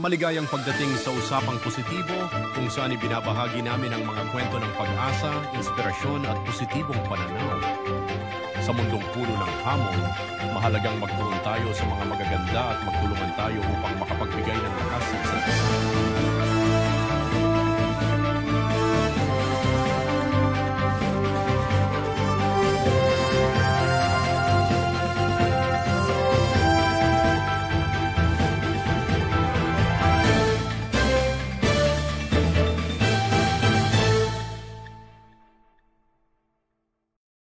Maligayang pagdating sa Usapang Positibo, kung saan ibinabahagi namin ang mga kwento ng pag-asa, inspirasyon at positibong pananaw. Sa mundong puno ng hamon, mahalagang magtuon tayo sa mga magaganda at magtulungan tayo upang makapagbigay ng lakas sa isa't isa.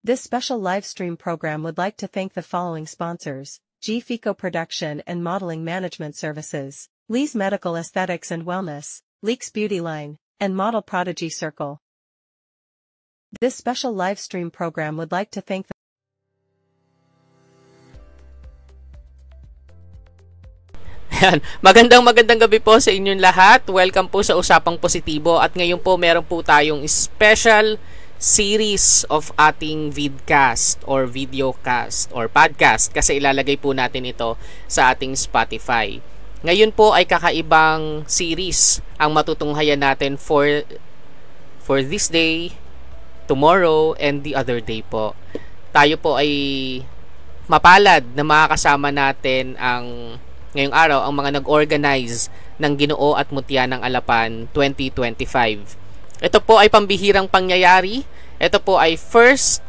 This special live stream program would like to thank the following sponsors: G FICO Production and Modeling Management Services, Lee's Medical Aesthetics and Wellness, Leeks Beauty Line, and Model Prodigy Circle. This special live stream program would like to thank Magandang gabi po sa inyong lahat. Welcome po sa Usapang Positibo at ngayon po meron po tayong special series of ating vidcast or videocast or podcast kasi ilalagay po natin ito sa ating Spotify. Ngayon po ay kakaibang series ang matutunghayan natin for this day, tomorrow, and the other day po. Tayo po ay mapalad na makakasama natin ngayong araw ang mga nag-organize ng Ginoo at Mutya ng Alapan 2025. Ito po ay pambihirang pangyayari. Ito po ay first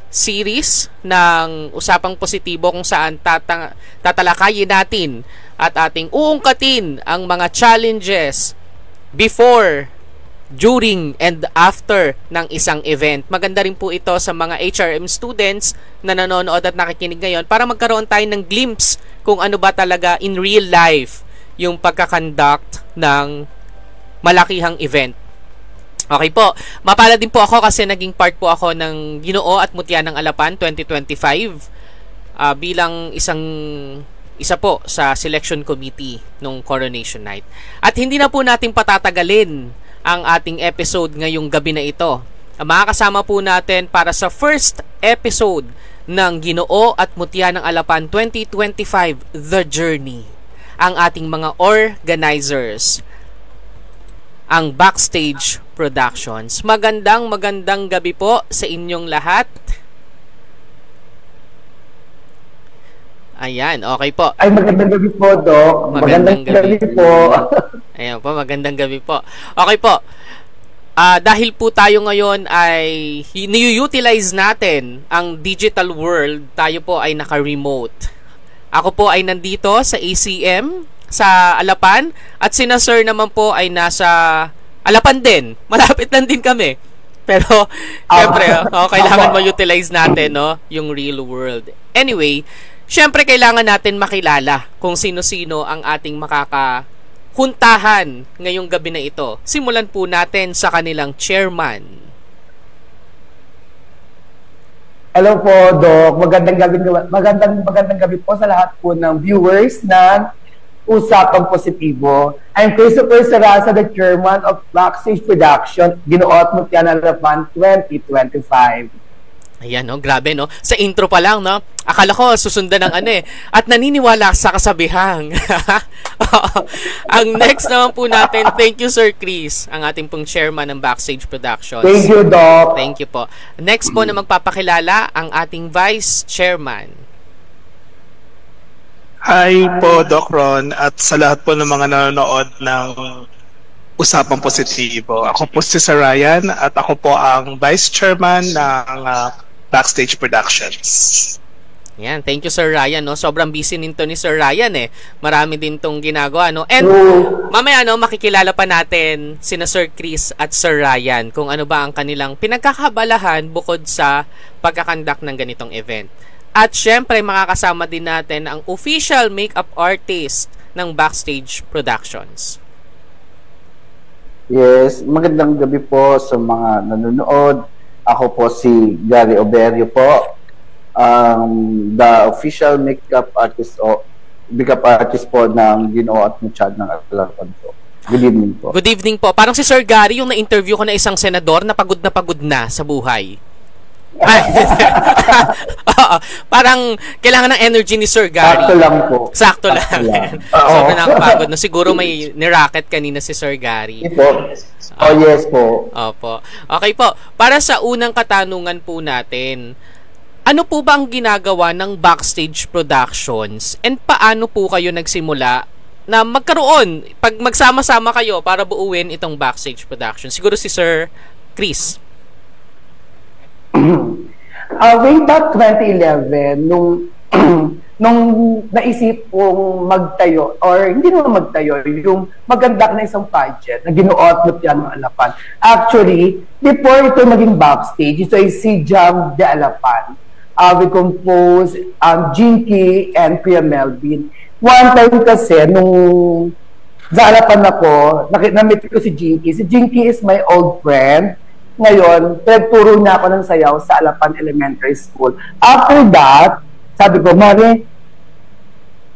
series ng Usapang Positibo kung saan tatalakayin natin at ating uungkatin ang mga challenges before, during, and after ng isang event. Maganda rin po ito sa mga HRM students na nanonood at nakikinig ngayon para magkaroon tayo ng glimpse kung ano ba talaga in real life yung pagkakonduct ng malakihang event. Okay po, mapalad din po ako kasi naging part po ako ng Ginoo at Mutya ng Alapan 2025 bilang isa po sa selection committee nung Coronation Night. At hindi na po natin patatagalin ang ating episode ngayong gabi na ito. Makakasama po natin para sa first episode ng Ginoo at Mutya ng Alapan 2025, The Journey, ang ating mga organizers, ang Backstage Productions. Magandang gabi po sa inyong lahat. Ayan, okay po. Ay, magandang gabi po, Doc. Magandang gabi po. Ayan po, magandang gabi po. Okay po. Dahil po tayo ngayon ay ni-utilize natin ang digital world, tayo po ay naka-remote. Ako po ay nandito sa ACM, sa Alapan, at sina Sir naman po ay nasa Alapan din. Malapit lang din kami. Pero, syempre, kailangan ma-utilize natin, no, yung real world. Anyway, syempre, kailangan natin makilala kung sino-sino ang ating makakahuntahan ngayong gabi na ito. Simulan po natin sa kanilang chairman. Hello po, Doc. Magandang gabi po sa lahat po ng viewers ng Usapang Positibo. I'm Christopher Sarasa, the chairman of Backstage Production, Ginoo at Mutya ng Alapan 2025. Ayan, no? Grabe, no? Sa intro pa lang, no? Akala ko susundan ng at naniniwala sa kasabihang. Ang next naman po natin, thank you, Sir Chris, ang ating pong chairman ng Backstage Productions. Thank you, Doc. Thank you po. Next po na magpapakilala, ang ating vice chairman. Hi po, Doc Ron, at sa lahat po ng mga nanonood ng Usapang Positibo. Ako po si Sir Ryan at ako po ang Vice Chairman ng Backstage Productions. Yan, thank you, Sir Ryan, no? Sobrang busy nito ni Sir Ryan, eh. Marami din tong ginagawa, no? And mamaya, no, makikilala pa natin sina Sir Chris at Sir Ryan kung ano ba ang kanilang pinagkakabalahan bukod sa pagkakandak ng ganitong event. At syempre, makakasama din natin ang official makeup artist ng Backstage Productions. Yes, magandang gabi po sa mga nanonood. Ako po si Gary Oberio po, the official makeup artist po ng Ginoo at Mutya ng Alapan po. Good evening po. Good evening po. Parang si Sir Gary, yung na-interview ko na isang senador na pagod na sa buhay. Oo, parang kailangan ng energy ni Sir Gary. Sakto lang po. Sakto lang. Sobrang nakakapagod. No? Siguro may ni-racket kanina si Sir Gary. Yes po. Opo. Okay po. Para sa unang katanungan po natin, ano po ba ang ginagawa ng Backstage Productions and paano po kayo nagsimula na magkaroon, pag magsama-sama kayo para buuin itong Backstage Productions? Siguro si Sir Chris. Way back 2011, nung naisip kong magtayo, or hindi naman magtayo, yung maganda na isang project na ginuot yan ng Alapan. Actually, before ito maging Backstage, ito ay si Jam de Alapan. We composed Jinky and Kuya Melvin. One time kasi, nung sa Alapan ako, na-meet ko si Jinky. Si Jinky is my old friend. Ngayon, pinagturo niya ako ng sayaw sa Alapan Elementary School. After that, sabi ko, Mare,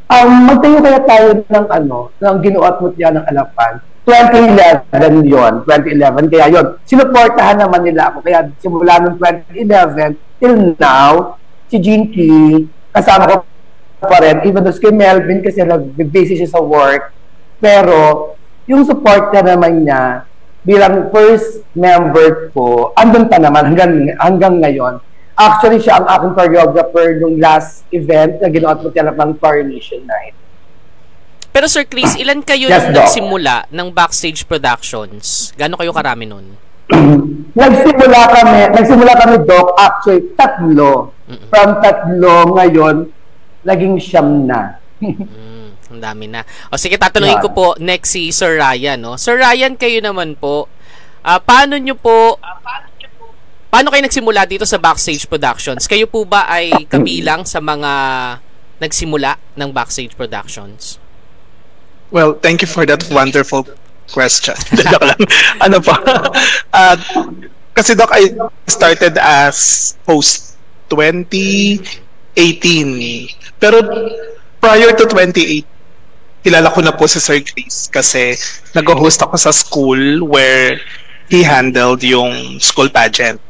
magtayo kaya tayo ng ginuot niya ng Alapan. 2011 yon, 2011. Kaya yon, sinuportahan naman nila ako. Kaya simula ng 2011 till now, si Jinky, kasama ko pa rin, even though si Melvin kasi nag-busy siya sa work. Pero, yung support naman niya, bilang first member ko, andun pa naman hanggang ngayon. Actually, siya ang aking choreographer nung last event na ginawa ko ng Coronation Night. Pero Sir Chris, ilan kayo nung nagsimula ng Backstage Productions? Gano'n kayo karami nun? nagsimula kami, Doc, actually, 3. From 3 ngayon, naging 9 na. Ang dami na. O sige, tatanungin ko po next si Sir Ryan, no? Sir Ryan, kayo naman po, paano kayo nagsimula dito sa Backstage Productions? Kayo po ba ay kabilang sa mga nagsimula ng Backstage Productions? Well, thank you for that wonderful question. Ano pa? Kasi Doc, I started as host 2018. Pero prior to 2018, kilala ko na po si Sir Chris kasi nag-host ako sa school where he handled yung school pageant.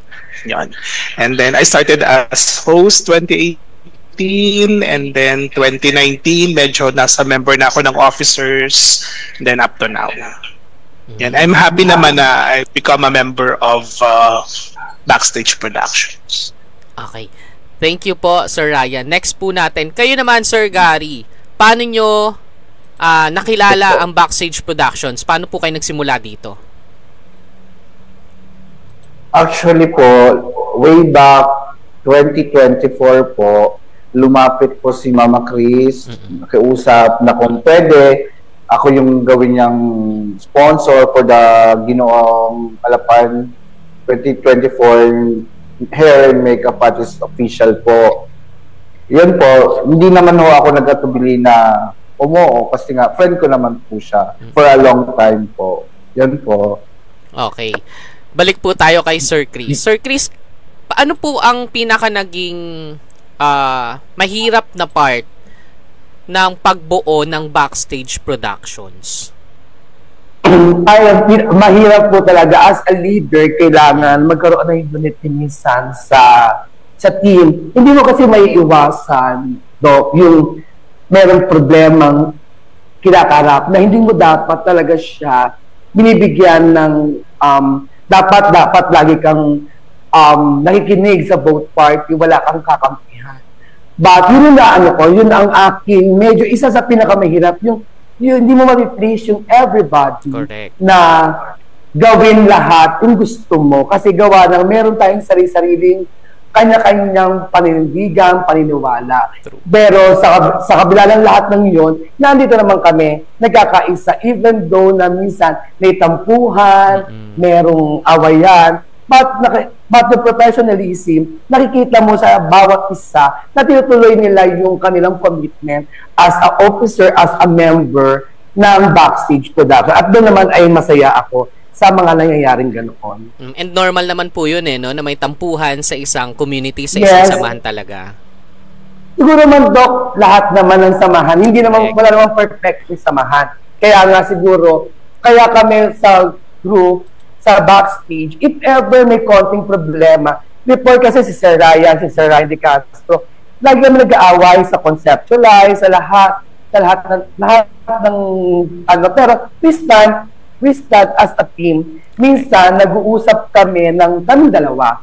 Yan. And then I started as host 2018, and then 2019 medyo nasa member na ako ng officers, and then up to now. Yan. I'm happy naman na I become a member of Backstage Productions. Okay. Thank you po, Sir Ryan. Next po natin, kayo naman, Sir Gary. Paano nyo nakilala ang Backstage Productions? Paano po kayo nagsimula dito? Actually po, way back 2024 po, lumapit po si Mama Chris, nakiusap na kung pwede, ako yung gawin niyang sponsor for the Ginoong Alapan 2024 hair and makeup artist official po. Yun po, hindi naman ho ako nagkatubili na umoo kasi nga friend ko naman po siya for a long time po. Yun po. Okay. Balik po tayo kay Sir Chris. Sir Chris, paano po ang pinaka naging mahirap na part ng pagbuo ng Backstage Productions? Mahirap po talaga. As a leader, kailangan magkaroon ng unity minsan sa team. Hindi mo kasi may iwasan, Doc, yung merong problemang kinakarap na hindi mo dapat talaga siya binibigyan ng dapat lagi kang nakikinig sa both party, wala kang kakampihan. But yun ang aking medyo isa sa pinakamahirap, yung hindi mo ma-please yung everybody. Correct. Na gawin lahat kung gusto mo. Kasi gawa ng meron tayong sarili-sariling kanya-kanyang paninindigan, paniniwala. True. Pero sa kabila ng lahat ng yun, nandito naman kami, nagkakaisa, even though na minsan may tampuhan, merong awayan, but the professionalism, nakikita mo sa bawat isa na tinutuloy nila yung kanilang commitment as a officer, as a member ng Backstage Production. At doon naman ay masaya ako sa mga nangyayaring ganoon. And normal naman po yun no? Na may tampuhan sa isang community, sa isang samahan talaga. Siguro man, Doc, lahat naman ng samahan. Hindi naman, wala namang perfect yung samahan. Kaya nga siguro, kami sa group, sa Backstage, if ever may konting problema, before kasi si Sir Ryan De Castro, lagi naman nag-aaway sa conceptualize, sa lahat ng ano. Pero this time, we start as a team. Minsan, nag-uusap kami ng kaming dalawa.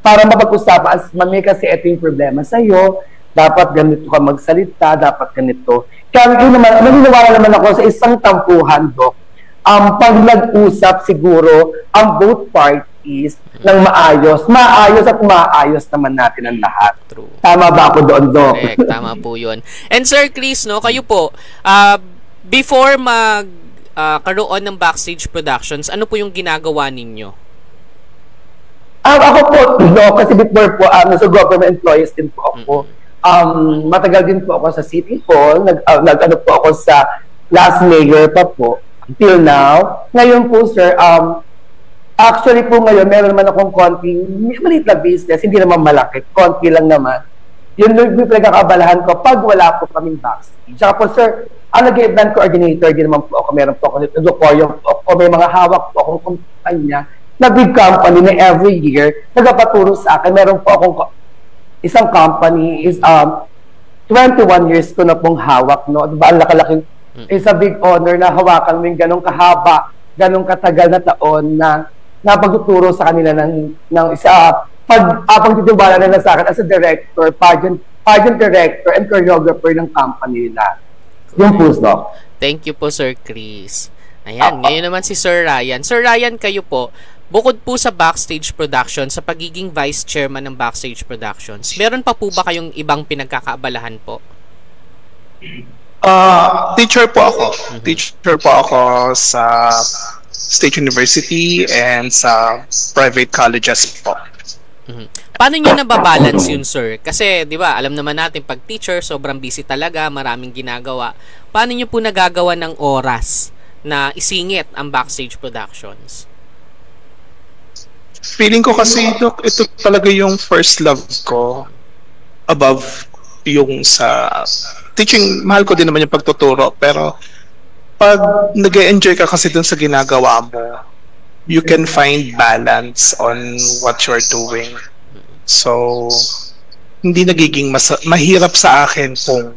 Para mapag-usapan, as mami kasi ito yung problema sa'yo, dapat ganito ka magsalita, dapat ganito. Kaya naniniwala naman ako sa isang tampuhan, Dok. Pag nag-usap siguro, ang both parties ng maayos at maayos naman natin ang lahat. True. Tama ba ako doon, Dok? Correct, tama po yun. And Sir Chris, no, kayo po, before karoon ng Backstage Productions, ano po yung ginagawa ninyo? Ako po, no, kasi before po, nasa government employees din po ako. Matagal din po ako sa City Hall, nag-ano po ako sa last mayor pa po, until now. Ngayon po, sir, actually po ngayon, meron naman akong konting, maliit na business, hindi naman malaki, konti lang naman. Yun yung pinagkakabalahan ko pag wala po kaming backstage. Tsaka po, sir, nag-event coordinator din naman po ako, meron po ako nito, may mga hawak po akong kumpanya na big company na every year nagpapaturo sa akin. Meron po akong isang company is 21 years ko na pong hawak, no? Diba, ang laki-laki, is a big honor na hawakan mo yung ganong kahaba, ganong katagal na taon na napagtuturo sa kanila ng isa, pagtitiwala nila sa akin as a director, pageant director and choreographer ng company nila. Yung post, no? Thank you po, Sir Chris. Ayan, ngayon naman si Sir Ryan. Sir Ryan, kayo po, bukod po sa Backstage Production, sa pagiging Vice Chairman ng Backstage Productions, meron pa po ba kayong ibang pinagkakaabalahan po? Teacher po ako. Teacher po ako sa State University and sa private colleges po. Paano nyo nababalance yun, sir? Kasi, di ba, alam naman natin, pag teacher, sobrang busy talaga, maraming ginagawa. Paano nyo po nagagawa ng oras na isingit ang Backstage Productions? Feeling ko kasi, Dok, ito talaga yung first love ko above yung sa teaching. Mahal ko din naman yung pagtuturo, pero pag nag-enjoy ka kasi dun sa ginagawa mo, you can find balance on what you're doing. So, hindi nagiging mahirap sa akin kung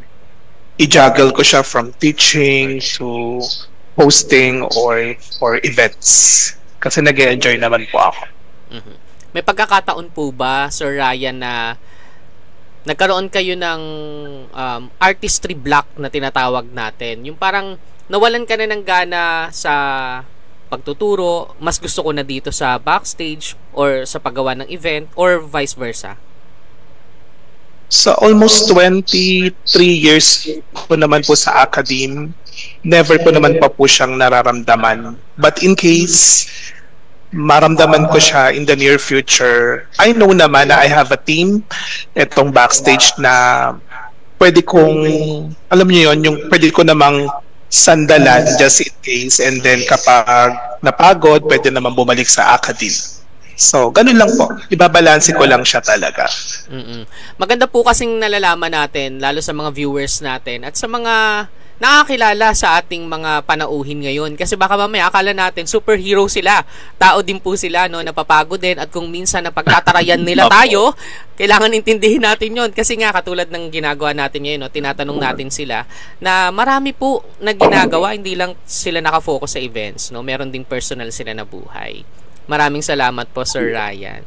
i-juggle ko siya from teaching to hosting or events. Kasi nag-enjoy naman po ako. May pagkakataon po ba, Sir Ryan, na nagkaroon kayo ng artistry block na tinatawag natin? Yung parang nawalan ka na ng gana sa pagtuturo, mas gusto ko na dito sa backstage or sa paggawa ng event or vice versa? Sa almost 23 years po naman po sa academe, never po naman pa po siyang nararamdaman. But in case maramdaman ko siya in the near future, I know naman na I have a team, etong backstage na pwede kong, alam niyo yun, yung pwede ko namang sandalan just in case, and then kapag napagod, pwede naman bumalik sa academe. So, ganun lang po. Ibabalansin ko lang siya talaga. Maganda po kasing nalalaman natin, lalo sa mga viewers natin at sa mga nakakilala sa ating mga panauhin ngayon. Kasi baka mamaya akala natin superhero sila. Tao din po sila, no, napapagod din. At kung minsan napagtatarayan nila tayo, kailangan intindihin natin yon. Kasi nga, katulad ng ginagawa natin ngayon, no, tinatanong natin sila na marami po na ginagawa, hindi lang sila nakafocus sa events. No? Meron ding personal sila na buhay. Maraming salamat po, Sir Ryan.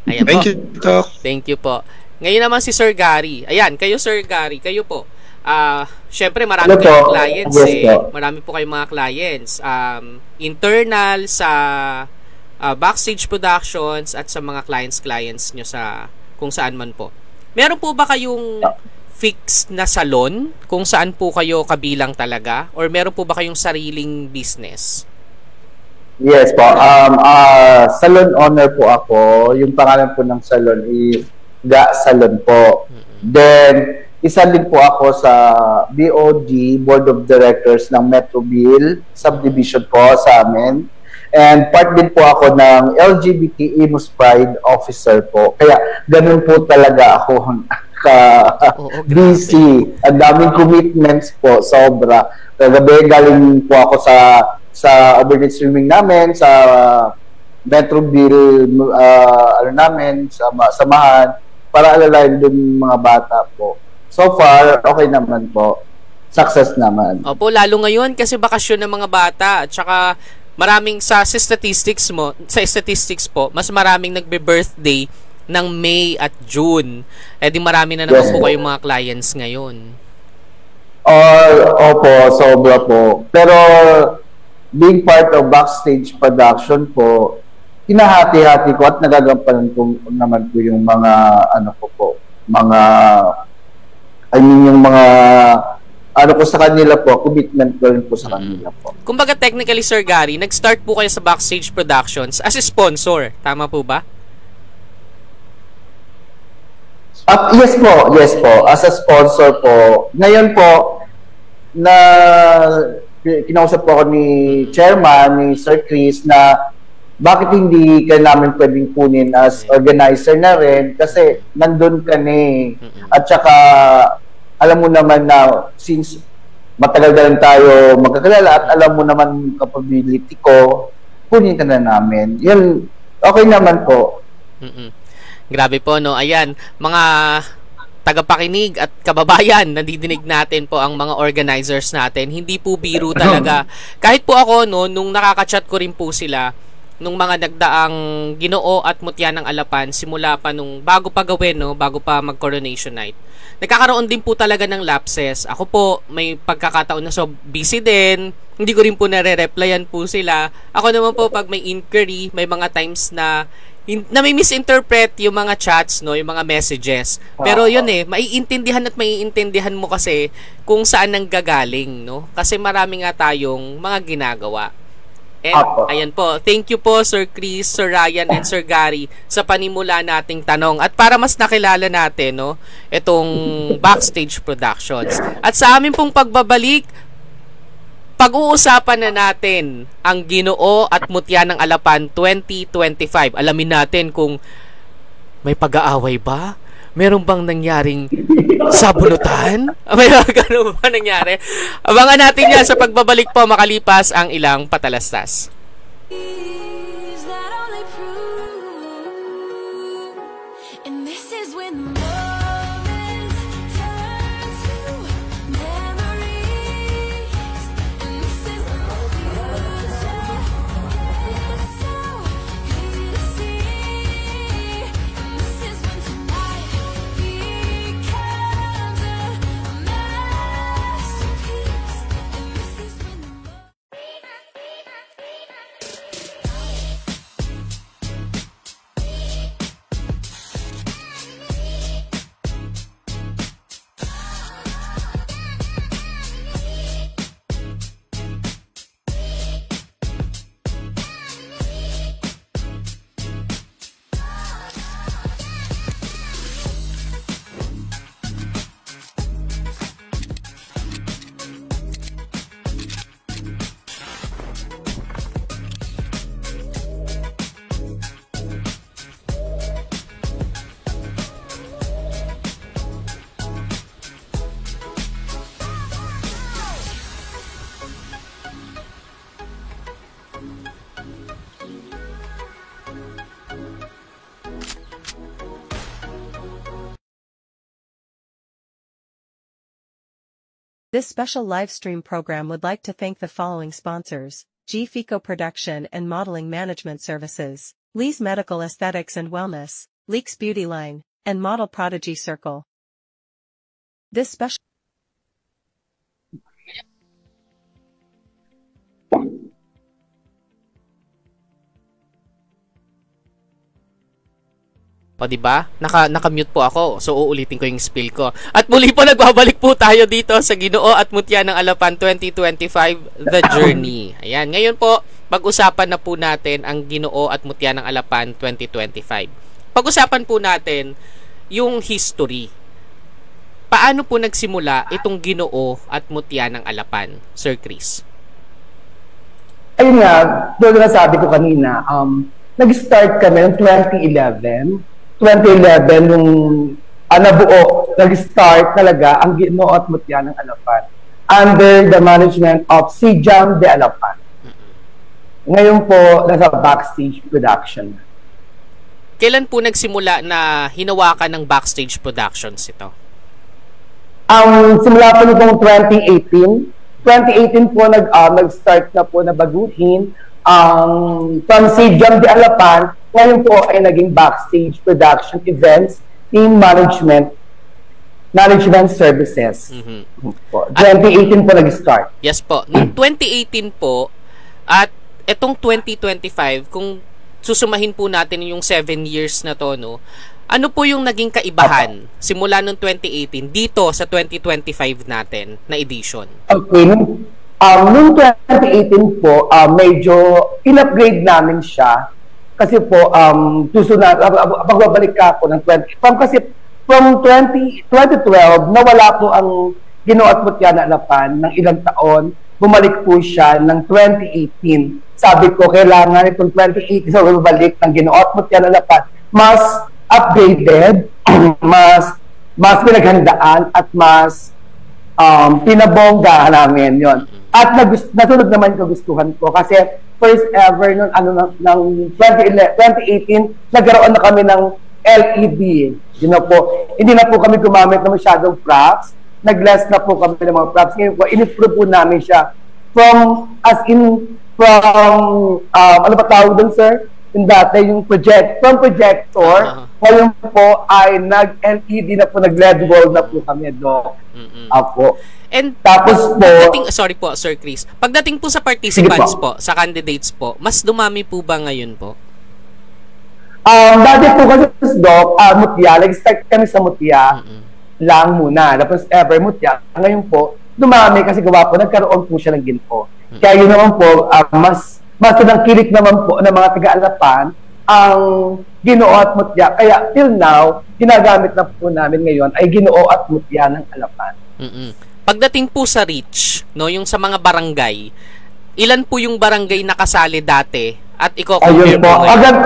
Ayan Thank po. you, Doc. Thank you po. Ngayon naman si Sir Gary. Ayan, kayo, Sir Gary, kayo po. Syempre marami kayong clients, marami po kayong mga clients, internal sa Backstage Productions at sa mga clients nyo sa kung saan man po. Meron po ba kayong fixed na salon kung saan po kayo kabilang talaga, or meron po ba kayong sariling business? Yes po, salon owner po ako. Yung pangalan po ng salon is Ga Salon po. Then isa din po ako sa BOD, Board of Directors ng Metroville Subdivision po sa amin. And part din po ako ng LGBT Imus Pride Officer po. Kaya ganun po talaga ako busy. Ang daming commitments po, sobra. Kagabi galing po ako sa overnight swimming namin, sa Metro Bill, ano namin, samahan, para alalayan dun mga bata po. So far, okay naman po. Success naman. Opo, lalo ngayon kasi bakasyon ng mga bata at saka maraming sa statistics po, mas maraming nagbe-birthday ng May at June. Eh di marami na naman po kayong mga clients ngayon. Opo, sobra po. Pero being part of backstage production po, hinahati-hati ko at nagagampanan ko naman po yung mga yung mga ko sa kanila po, commitment ko rin po sa kanila po. Kumbaga technically, Sir Gary, nag-start po kayo sa Backstage Productions as a sponsor, tama po ba? Yes po, as a sponsor po. Ngayon po, na kinausap po ako ni Chairman, ni Sir Chris, na bakit hindi ka namin pwedeng kunin as organizer na rin kasi nandun ka na eh. At saka alam mo naman na since matagal na rin tayo magkakilala at alam mo naman capability ko, kunin ka na namin. Yun, okay naman po. Grabe po, no? Ayan, mga tagapakinig at kababayan, nandidinig natin po ang mga organizers natin. Hindi po biro talaga. Kahit po ako, no, nung nakaka-chat ko rin po sila, nung mga nagdaang Ginoo at Mutya ng Alapan, simula pa nung bago pa gawin, no, bago pa mag-coronation night, nagkakaroon din po talaga ng lapses. Ako po, may pagkakataon na so busy din, hindi ko rin po nare-replyan po sila. Ako naman po, pag may inquiry, may mga times na may misinterpret yung mga chats, no, yung mga messages. Pero yun maiintindihan at maiintindihan mo kasi kung saan nanggagaling, no? Kasi marami nga tayong mga ginagawa. And ayan po, thank you po Sir Chris, Sir Ryan, and Sir Gary sa panimula nating tanong. At para mas nakilala natin, no, itong Backstage Productions. At sa amin pong pagbabalik, pag-uusapan na natin ang Ginoo at Mutya ng Alapan 2025. Alamin natin kung may pag-aaway ba? Meron bang nangyaring sabunutan? May gano'n ba nangyari? Abangan natin yan sa pagbabalik po makalipas ang ilang patalastas. This special live stream program would like to thank the following sponsors: G-Fico Production and Modeling Management Services, Lee's Medical Aesthetics and Wellness, Leeks Beauty Line, and Model Prodigy Circle. This special O, diba? Naka-mute po ako. So, uulitin ko yung spill ko. At muli po, nagbabalik po tayo dito sa Ginoo at Mutya ng Alapan 2025, The Journey. Ayan. Ngayon po, pag-usapan na po natin ang Ginoo at Mutya ng Alapan 2025. Pag-usapan po natin yung history. Paano po nagsimula itong Ginoo at Mutya ng Alapan, Sir Chris? Ayun nga, doon na sabi ko kanina, nag-start kami ng 2011 nung nabuo, nag-start talaga ang Ginoo at Mutya ng Alapan under the management of si Jam de Alapan. Ngayon po, nasa backstage production. Kailan po nagsimula na hinawakan ng Backstage Productions ito? Simula po nitong 2018. 2018 po nag-start na po na baguhin from Sidiam de Alapan. Ngayon po ay naging Backstage Production Events, Team Management Services. 2018 po nag-start. Yes po. Noong 2018 po, at etong 2025, kung susumahin po natin yung 7 years na to, no, ano po yung naging kaibahan simula noong 2018 dito sa 2025 natin na edition? Okay. Noong 2018 po, medyo in-upgrade namin siya. Kasi po, pagbabalik ka po ng 2012, nawala po ang Ginoo at Mutya na Alapan ng ilang taon. Bumalik po siya ng 2018. Sabi ko, kailangan itong 2018 sa bumalik ng Ginoo at Mutya na Alapan mas upgraded, mas pinaghandaan at mas pinabongga namin yon. At natulog naman kagustuhan ko kasi first ever noon ng 2018 nagkaroon na kami ng LED. Po, hindi na po kami gumamit ng masyadong props. Nag-less na po kami ng mga props. Ngayon po, in-improve po namin siya from ano ba tawag doon, sir? Yung dati, yung projector, ngayon po ay nag-LED na po, nag-LED wall na po kami, Doc. Apo. And tapos po, sorry po, Sir Chris. Pagdating po sa participants po, sa candidates po, mas dumami po ba ngayon po? Dati po kasi, Doc, Mutya, nag-start kami sa Mutya lang muna. Tapos ever Mutya. Ngayon po, dumami kasi gawa po, nagkaroon po siya ng Ginoo. Kaya yun naman po, mas tinangkilik naman po ng mga taga-Alapan ang Ginoo at Mutya. Kaya till now, ginagamit na po namin ngayon ay Ginoo at Mutya ng Alapan. Pagdating po sa reach, no, yung sa mga barangay, ilan po yung barangay na kasali dati at i-compare po ngayon?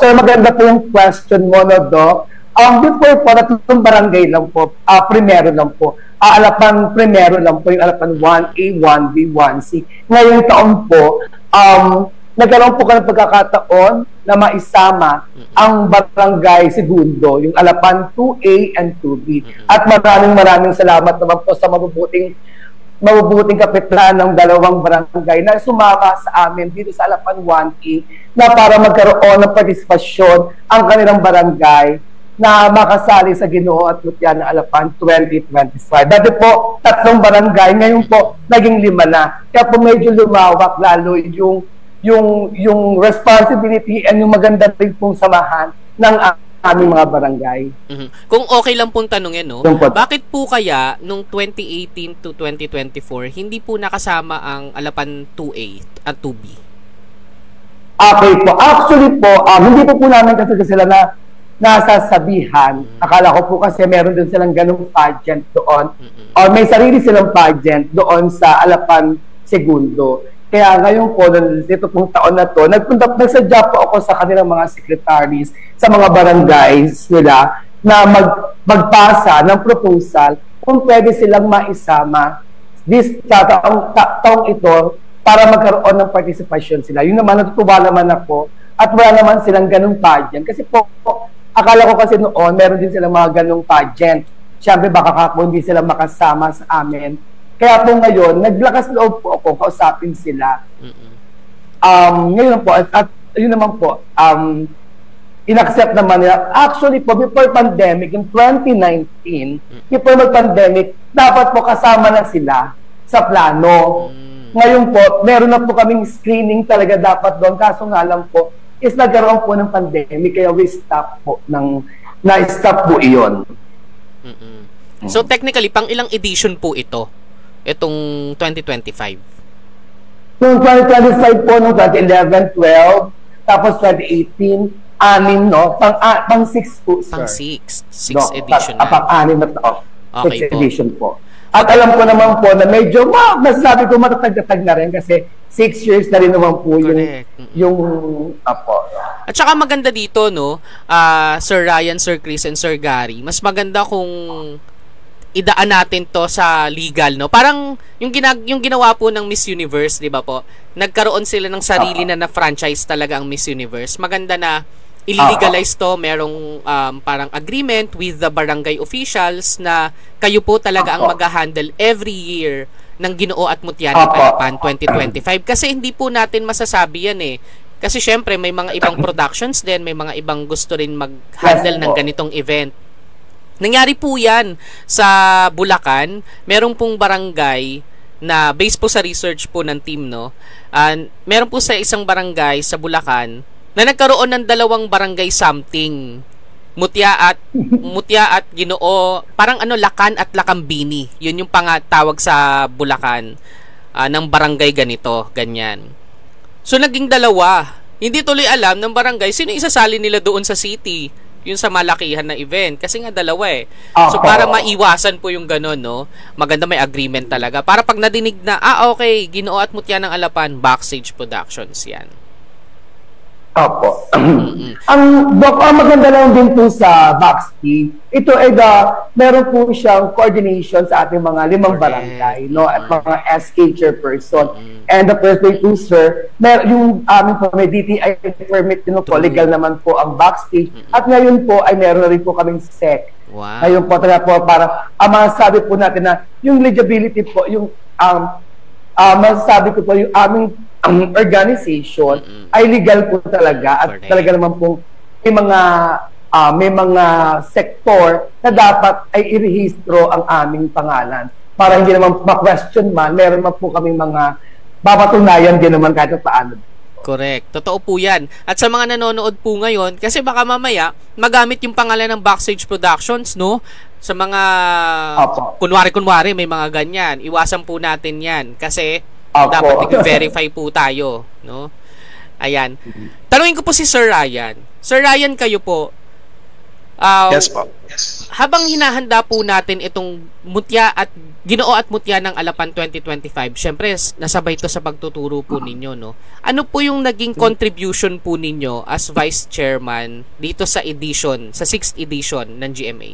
Sir, maganda po yung question mo, no, Doc. Before po, natutong barangay lang po, primero lang po. Alapan primero lang po, yung Alapan 1A, 1B, 1C. Ngayong taon po, nagkaroon po ka ng pagkakataon na maisama ang barangay segundo, yung Alapan 2A and 2B. At maraming salamat naman po sa mabubuting kapitlan ng dalawang barangay na sumama sa amin dito sa Alapan 1A na para magkaroon ng partisipasyon ang kanilang barangay na makasali sa Ginoo at Mutya ng Alapan 2025. Dati po, 3 barangay, ngayon po, naging 5 na. Kaya po medyo lumawak lalo yung responsibility and yung maganda rin pong samahan ng aming mga barangay. Kung okay lang pong tanungin, no? Bakit po kaya nung 2018 to 2024, hindi po nakasama ang Alapan 2A at 2B? Okay po. Actually po, hindi po namin kasi sila na nasasabihan. Akala ko po kasi meron din silang ganung pageant doon. Or may sarili silang pageant doon sa Alapan Segundo. Kaya ngayon po, dito pong taon na to, nagsadya po ako sa kanilang mga secretaries sa mga barangays nila na magpasa ng proposal kung pwede silang maisama taong ito para magkaroon ng participation sila. Yun naman, natutuwa naman ako at wala naman silang ganung pageant. Kasi po, akala ko kasi noon, meron din silang mga ganung pageant. Siyempre, baka hindi sila makasama sa amin. Kaya po ngayon, naglakas loob po ako, kausapin sila. Ngayon po, at yun naman po, in-accept naman nila. Actually po, before pandemic, in 2019, before mag-pandemic, dapat po kasama na sila sa plano. Ngayon po, meron na po kaming screening talaga dapat doon. Kaso nga lang po, is nagkaroon po ng pandemic, kaya we stop po na-stop po iyon. So technically, pang ilang edition po ito? Itong 2025? Noong 2025 po, noong 2011, 12, tapos 2018, 6, no? Pang 6 po, sir. Pang 6 edition na. Pang-6 na to. Okay 6 edition po. At alam ko naman po na medyo, nasasabi ko matatag-tatag na rin kasi 6 years na rin naman po yung apo. At saka maganda dito, no, Sir Ryan, Sir Chris, and Sir Gary, mas maganda kung idaan natin to sa legal, no? Parang yung ginawa po ng Miss Universe, 'di ba po? Nagkaroon sila ng sarili na franchise talaga ang Miss Universe. Maganda na i-legalize to, merong parang agreement with the barangay officials na kayo po talaga ang mag-handle every year ng Ginoo at Mutya ng Alapan 2025. Kasi hindi po natin masasabi yan eh. Kasi syempre may mga ibang productions din, may mga ibang gusto rin mag-handle ng ganitong event. Nangyari po yan sa Bulacan. Merong pong barangay na based po sa research po ng team, no? Meron po sa isang barangay sa Bulacan na nagkaroon ng dalawang barangay something. Mutya at Ginoo, parang Lakan at Lakambini. Yun yung pangatawag sa Bulacan ng barangay ganito, ganyan. So naging dalawa. Hindi tuloy alam ng barangay sino isasali nila doon sa city. Yung sa malakihan na event. Kasi nga dalawa eh. So, para maiwasan po yung gano'n, no? Maganda may agreement talaga. Para pag nadinig na, okay, Ginoo at Mutya ng Alapan, Backstage Productions yan. Opo. Ang maganda lang din po sa Backstage, ito ay meron po siyang coordination sa ating mga 5 barangay, no? At mga SK chairperson. And the first day po, sir, yung aming po may DTI permit din po, legal naman po ang Backstage. At ngayon po ay meron na rin po kaming SEC. Wow. Ngayon po talaga po para masasabi po natin na yung legibility po, yung masasabi ko po yung aming organization ay legal po talaga at talaga naman po may mga sektor na dapat ay irehistro ang aming pangalan para hindi naman ma-question man, meron naman po kaming mga babatunayan din naman kahit paano. Correct. Totoo po yan. At sa mga nanonood po ngayon, kasi baka mamaya magamit yung pangalan ng Backstage Productions, no? Sa mga kunwari may mga ganyan. Iwasan po natin yan kasi dapat i-verify po tayo, no? Ayan. Tanungin ko po si Sir Ryan. Sir Ryan, kayo po. Yes po. Habang hinahanda po natin itong Ginoo at Mutya ng Alapan 2025, syempre nasabay ito sa pagtuturo po ninyo, no? Ano po yung naging contribution po ninyo as Vice Chairman dito sa 6th edition ng GMA?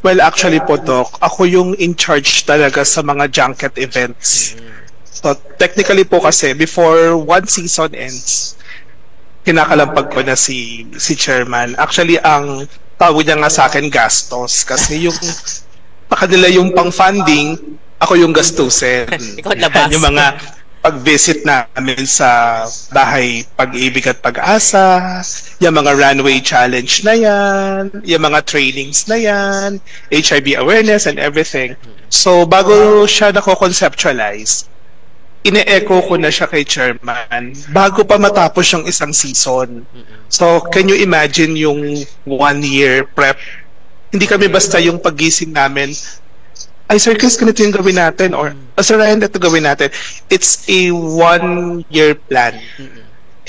Well, actually po, Doc, ako yung in charge talaga sa mga junket events. So, technically po kasi, before one season ends, kinakalampag ko na si Chairman. Actually, ang tawag niya nga sa akin, gastos. Kasi yung kanila yung pang-funding, ako yung gastusin. Ikaw labas. Yung mga pag-visit namin sa bahay Pag-ibig at Pag-asa, yung mga runway challenge na yan, yung mga trainings na yan, HIV awareness and everything. So, bago siya nako-conceptualize, ine-echo ko na siya kay Chairman bago pa matapos yung isang season. So, can you imagine yung 1-year prep? Hindi kami basta yung paggising namin, ay, Sir Chris, ganito yung gawin natin. Or, Sir Ryan, ito gawin natin. It's a 1-year plan.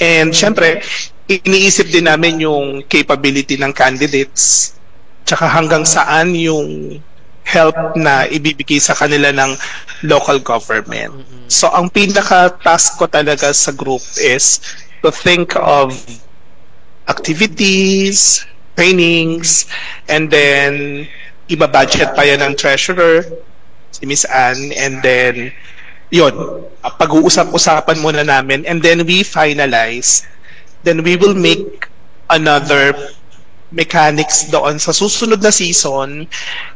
And, syempre, iniisip din namin yung capability ng candidates, tsaka hanggang saan yung help na ibibigay sa kanila ng local government. So, ang pinaka-task ko talaga sa group is to think of activities, trainings, and then iba-budget pa yan ng treasurer, si Miss Anne, and then, yun, pag-uusap-usapan muna namin, and then we finalize, then we will make another mechanics doon sa susunod na season,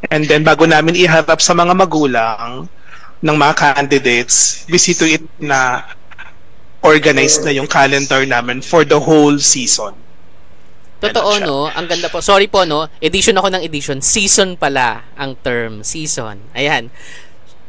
and then bago namin iharap sa mga magulang ng mga candidates, bisito it na organized na yung calendar namin for the whole season. Totoo, no? Ang ganda po. Sorry po, no? Edition ako ng edition. Season pala ang term. Season. Ayan.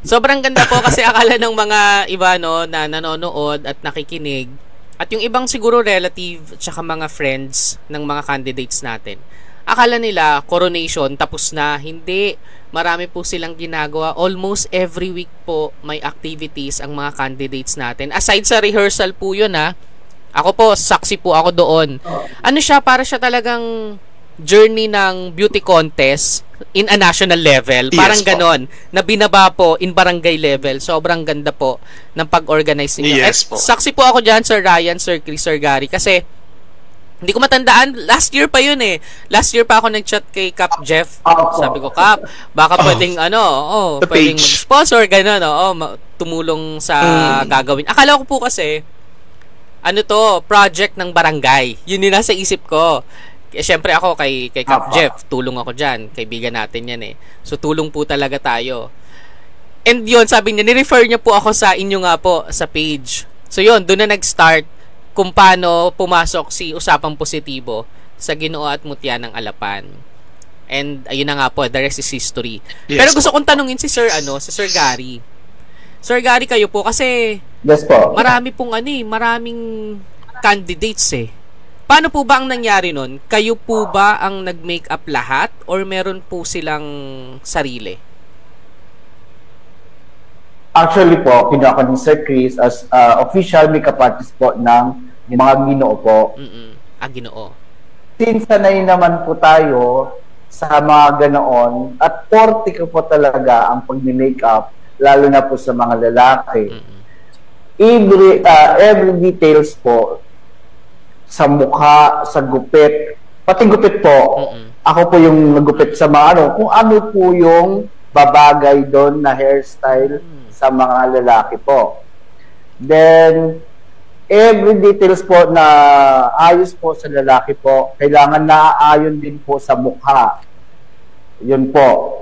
Sobrang ganda po kasi akala ng mga iba, no, na nanonood at nakikinig. At yung ibang siguro relative tsaka mga friends ng mga candidates natin. Akala nila, coronation, tapos na. Hindi. Marami po silang ginagawa. Almost every week po may activities ang mga candidates natin. Aside sa rehearsal po yun, ha? Ako po, saksi po ako doon. Ano siya, para siya talagang journey ng beauty contest in a national level. Parang ganon, na binaba po in barangay level. Sobrang ganda po ng pag-organize ninyo. Yes, po. Saksi po ako dyan, Sir Ryan, Sir Chris, Sir Gary, kasi Hindi ko matandaan. Last year pa yun eh. Last year pa ako nag-chat kay Cap Jeff. Sabi ko, Cap, baka pwedeng pwedeng mag-sponsor, gano'n, tumulong sa gagawin. Akala ko po kasi, project ng barangay. Yun yung nasa isip ko. Siyempre ako kay Cap Jeff, tulong ako dyan. Kaibigan natin yan eh. So, tulong po talaga tayo. And yun, sabi niya, ni-refer niya po ako sa inyo nga po, sa page. So, yun, doon na nag-start kung paano pumasok si Usapang Positibo sa Ginoo at Mutya ng Alapan. And ayun na nga po, the rest is history. Yes, pero gusto kong tanungin si Sir Gary. Sir Gary, kayo po kasi yes po. Maraming candidates eh. Paano po ba ang nangyari nun? Kayo po ba ang nag-make up lahat or meron po silang sarili? Actually po, kinuha ko ni Sir Chris as official makeup artist po ng mga Ginoo po. Ginoo. Since sanay naman po tayo sa mga ganoon, at 40 ko po talaga ang pag-makeup, lalo na po sa mga lalaki. Every details po, sa mukha, sa gupit, pati gupit po, ako po yung nagupit sa mga kung ano po yung babagay doon na hairstyle sa mga lalaki po. Then, every details po na ayos po sa lalaki po, kailangan naaayon din po sa mukha. Yun po.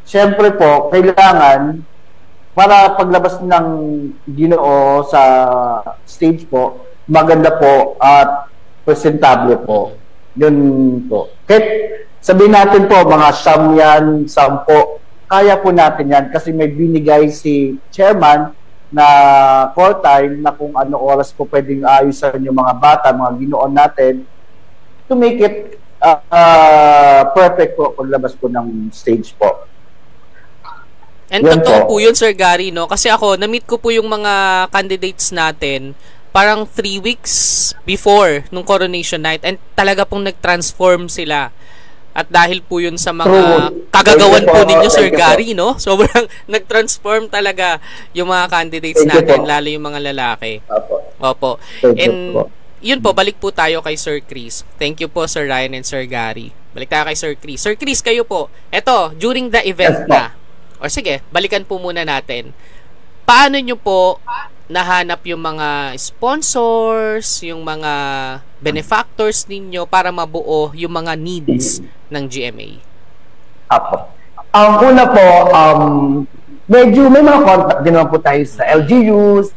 Siyempre po, kailangan para paglabas ng Ginoo sa stage po, maganda po at presentable po. Yun po. Kahit sabihin natin po, mga siyam yan, 10, kaya po natin yan kasi may binigay si chairman na call time na kung ano oras po pwedeng ayusan yung mga bata, mga Ginoon natin to make it perfect po paglabas po ng stage po. And totoo po yun, Sir Gary, no? Kasi ako, na-meet ko po yung mga candidates natin parang 3 weeks before nung coronation night and talaga pong nag-transform sila. At dahil po yun sa mga kagagawan po ninyo, Sir Gary, no? Sobrang nag-transform talaga yung mga candidates natin, lalo yung mga lalaki. Opo. And yun po, balik po tayo kay Sir Chris. Thank you po, Sir Ryan and Sir Gary. Balik tayo kay Sir Chris. Sir Chris, kayo po, eto, during the event na, o sige, balikan po muna natin. Paano nyo po nahanap yung mga sponsors, yung mga benefactors ninyo para mabuo yung mga needs ng GMA? Apo. Ang una po, medyo may mga contact din naman po tayo sa LGUs,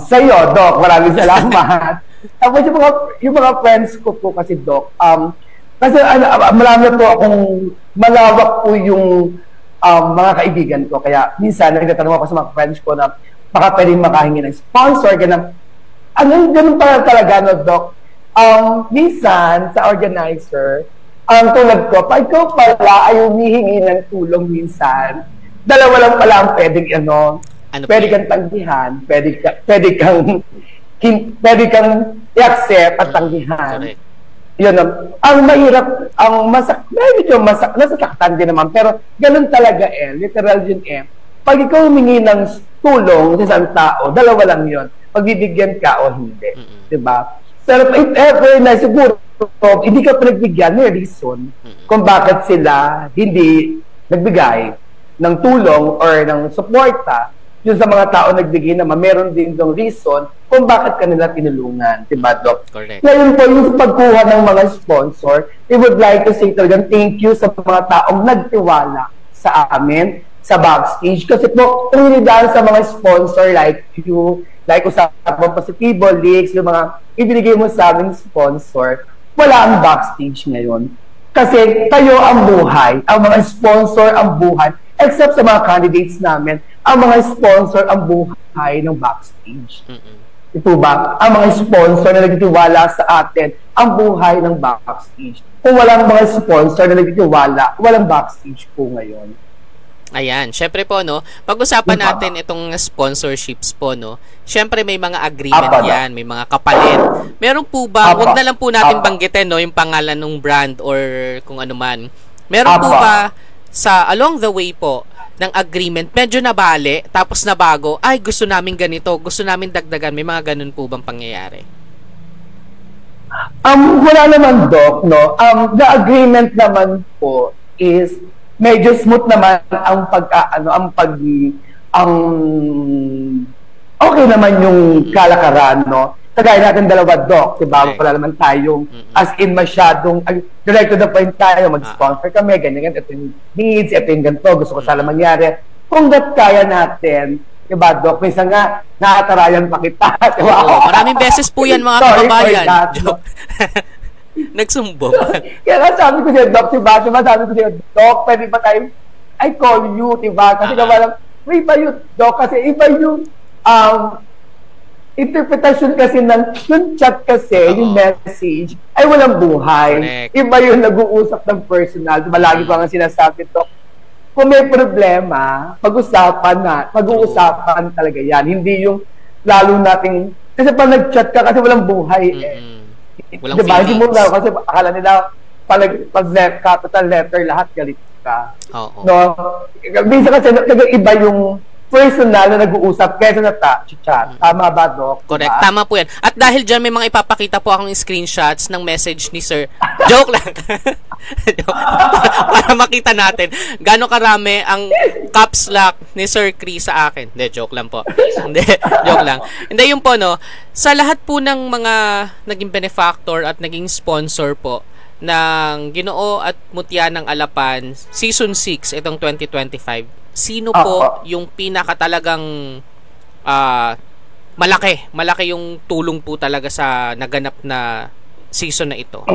sa iyo, Doc, maraming salamat. Tapos yung mga friends ko po kasi, Doc, kasi marami po akong malawak po yung mga kaibigan ko. Kaya minsan, nagtatanong ako sa mga friends ko na baka pwedeng makahingi ng sponsor, ganun. Ganun pa talaga, no, Doc? Minsan, sa organizer, tulad ko, pag ikaw pala ay humihingi ng tulong minsan, dalawa lang pala ang pwedeng, pwede kang tanggihan, pwede kang i-accept at tanggihan. Correct. Yun, ang mahirap, medyo nasasaktan din naman, pero ganun talaga literal yun Pag ikaw humingi ng tulong sa isang tao, dalawa lang yun. Pagbibigyan ka o hindi. Diba? Pero if ever na siguro, hindi ka pinagbigyan, may reason kung bakit sila hindi nagbigay ng tulong or ng suporta. Yun sa mga tao nagbigay naman, meron din yung reason kung bakit kanila tinulungan. Diba, Doc? Correct. Ngayon po, yung pagkuha ng mga sponsor, we would like to say talagang thank you sa mga taong nagtiwala sa amin, sa backstage. Kasi po, really dahil sa mga sponsor like you, like Usapang Positibo, Leaks, yung mga ibinigay mo sa aming sponsor, wala ang backstage ngayon. Kasi tayo ang buhay, ang mga sponsor ang buhay, except sa mga candidates namin, ang mga sponsor ang buhay ng backstage. Ito ba? Ang mga sponsor na nagtitiwala sa atin, ang buhay ng backstage. Kung walang mga sponsor na nagtitiwala, walang backstage po ngayon. Ayan, syempre po, no, pag-usapan natin itong sponsorships po, no, syempre may mga agreement yan, may mga kapalit. Meron po ba, wag na lang po natin banggitin, no, yung pangalan ng brand or kung ano man. Meron po ba sa along the way po ng agreement, medyo nabali, tapos nabago, ay gusto namin ganito, gusto namin dagdagan, may mga ganun po bang pangyayari? Wala naman, Doc, no? The agreement naman po is medyo smooth naman ang okay naman yung kalakaran, no? Kagaya natin dalawa, Doc, diba? Wala naman tayong as in masyadong direct to the point tayo, mag-sponsor kami, ganyan, ito yung needs, ito yung ganito, gusto ko sana mangyari. Kung kaya natin, diba, Doc? Minsan nga, nakatarayan pa kita. Diba? Oo, maraming beses po yan, mga kababayan. Joke. Nagsumbong. Kaya nga sabi ko siya, Doc, diba? Sabi ko siya, Doc, pwede ba tayo, I call you, diba? Kasi naman, may iba yun, Doc, kasi iba yung interpretation kasi yung chat kasi, yung message, ay walang buhay. Correct. Iba yung nag-uusap ng personal. Diba, lagi ko nga sinasabi, Doc, kung may problema, pag-uusapan talaga yan. Hindi yung lalo nating, kasi pag nag-chat ka kasi walang buhay Walang diba? feelings. Hindi mo na, kasi akala nila pag capital letter lahat galit ka. Oo. No? Minsan kasi iba yung personal na nag-uusap kaysa na chat. Tama ba, Doc? Correct. Diba? Tama po yan. At dahil dyan may mga ipapakita po akong screenshots ng message ni Sir. Joke lang. Para makita natin gaano karami ang caps lock ni Sir Chris sa akin. Hindi, joke lang po. Hindi, joke lang. Hindi, yun po, no. Sa lahat po ng mga naging benefactor at naging sponsor po ng Ginoo at Mutya ng Alapan Season 6 itong 2025, sino po yung pinaka talagang malaki yung tulong po talaga sa naganap na season na ito?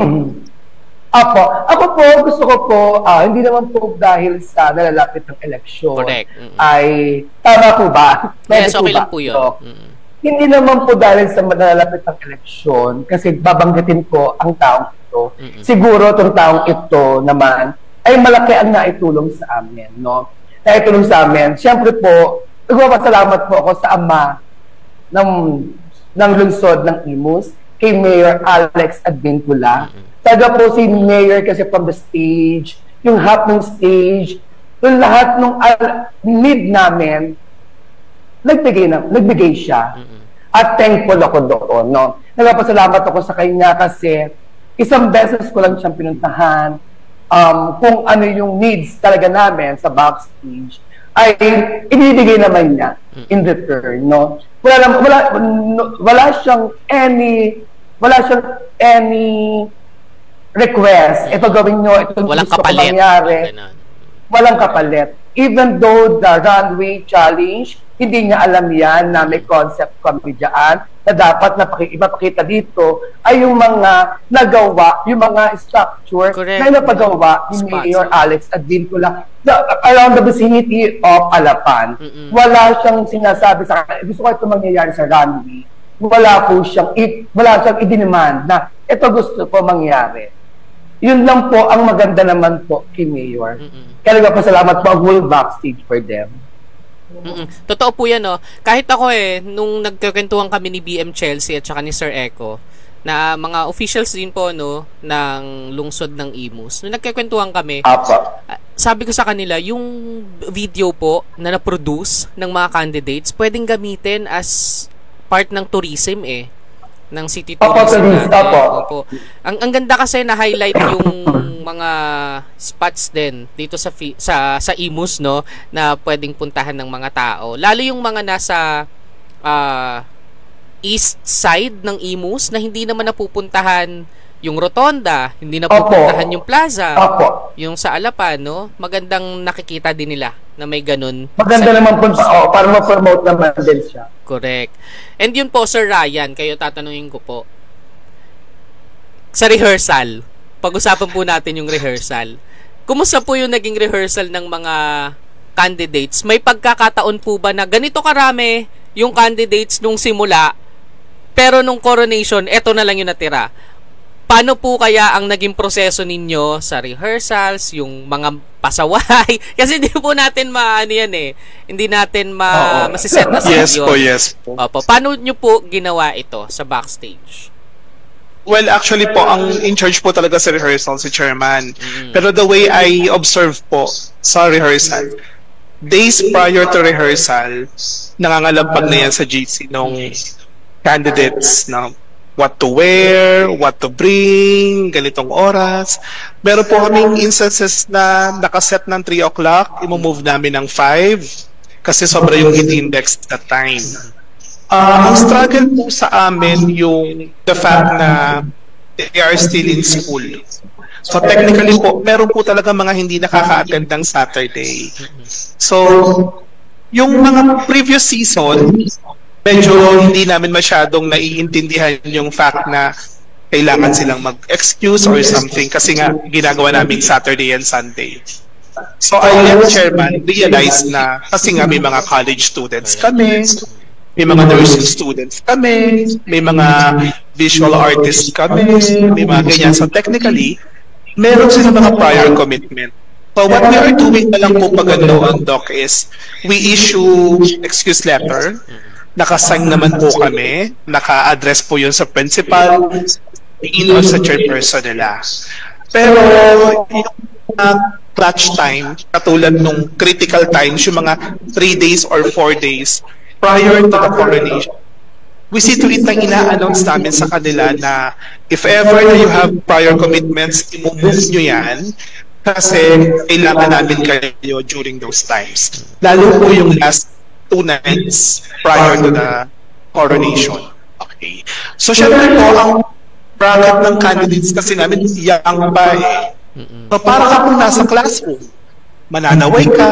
Ako po, gusto ko po, hindi naman po dahil sa nalalapit ng eleksyon. Correct. Ay, tama po ba? Yes, okay lang po yun. Hindi naman po dahil sa nalalapit ng eleksyon, kasi babanggitin ko ang taong ito. Siguro itong taong ito naman, ay malaki ang naitulong sa amin, no? Naitulong sa amin. Siyempre po, nagpapasalamat po ako sa ama ng lungsod ng Imus, kay Mayor Alex Advincula. Taga po si Mayor kasi from the stage, yung half ng stage, yung lahat ng need namin, nagbigay siya. At thankful ako doon, no? Nagpapasalamat ako sa kanya kasi isang beses ko lang siyang pinuntahan, kung ano yung needs talaga namin sa backstage, ay ibibigay naman niya in return, no? Wala siyang any request. Ito gawin nyo, ito walang gusto kapalit. Mangyari. Walang kapalit. Even though the runway challenge, hindi niya alam yan na may concept kami dyan, na dapat ipapakita dito ay yung mga nagawa, yung mga structure na napagawa ni Mayor Alex Advincula around the vicinity of Alapan. Wala siyang sinasabi sa akin, gusto ko ito mangyayari sa runway. Wala siyang idiniman na ito gusto ko mangyari. Yun lang po ang maganda naman po kay Mayor. Kaya nagpapasalamat po ang whole backstage for them. Totoo po yan, no? Kahit ako nung nagkakwentuhan kami ni BM Chelsea at saka ni Sir Echo, na mga officials din po, no, ng lungsod ng Imus, nung nagkakwentuhan kami, sabi ko sa kanila, yung video po na na-produce ng mga candidates, pwedeng gamitin as part ng tourism ng city tourism natin. Opo. Ang ganda kasi na highlight yung mga spots din dito sa Imus, no, na pwedeng puntahan ng mga tao. Lalo yung mga nasa east side ng Imus na hindi naman napupuntahan yung Rotonda, hindi napupuntahan yung plaza, yung sa Alapan, no? Magandang nakikita din nila na may ganun. Maganda naman po para ma-promote naman din siya. Correct. And yun po, Sir Ryan, kayo tatanungin ko po. Sa rehearsal, pag-usapan po natin yung rehearsal. Kumusta po yung naging rehearsal ng mga candidates? May pagkakataon po ba na ganito karami yung candidates nung simula, pero nung coronation, eto na lang yung natira? Paano po kaya ang naging proseso ninyo sa rehearsals, yung mga pasaway? Kasi hindi po natin hindi natin masiset na sa Yes po. Opo. Paano nyo po ginawa ito sa backstage? Well, actually po, ang in charge po talaga sa rehearsal si Chairman. Pero the way I observe po sa rehearsal, days prior to rehearsal, nangangalampag na yan sa GC nung candidates na what to wear, what to bring, ganitong oras. Meron po kaming instances na nakaset ng 3 o'clock, i-move namin ng 5 kasi sobra yung heat index that time. Ang struggle po sa amin yung the fact na they are still in school. So technically po, meron po talaga mga hindi nakaka-attend ng Saturday. So, yung mga previous season, medyo hindi namin masyadong naiintindihan yung fact na kailangan silang mag-excuse or something kasi nga ginagawa namin Saturday and Sunday. So I let chairman realize na kasi nga may mga college students kami, may mga nursing students kami, may mga visual artists kami, may mga ganyan. So technically, meron sila mga prior commitment. So what we are doing na lang po pag ganoon, Doc, is we issue excuse letter. Nakasign naman po kami, naka-address po yun sa principal, o sa chairperson nila. Pero yung clutch time, katulad nung critical times, yung mga 3 days or 4 days prior to the coronation, we see to it na ina-announce namin sa kanila na if ever na you have prior commitments, i-move nyo yan kasi kailangan namin kayo during those times. Lalo po yung last 2 nights prior to the coronation. Okay. So, syempre po, ang bracket ng candidates kasi namin, young pa eh. So, para ka kung nasa classroom, mananaway ka,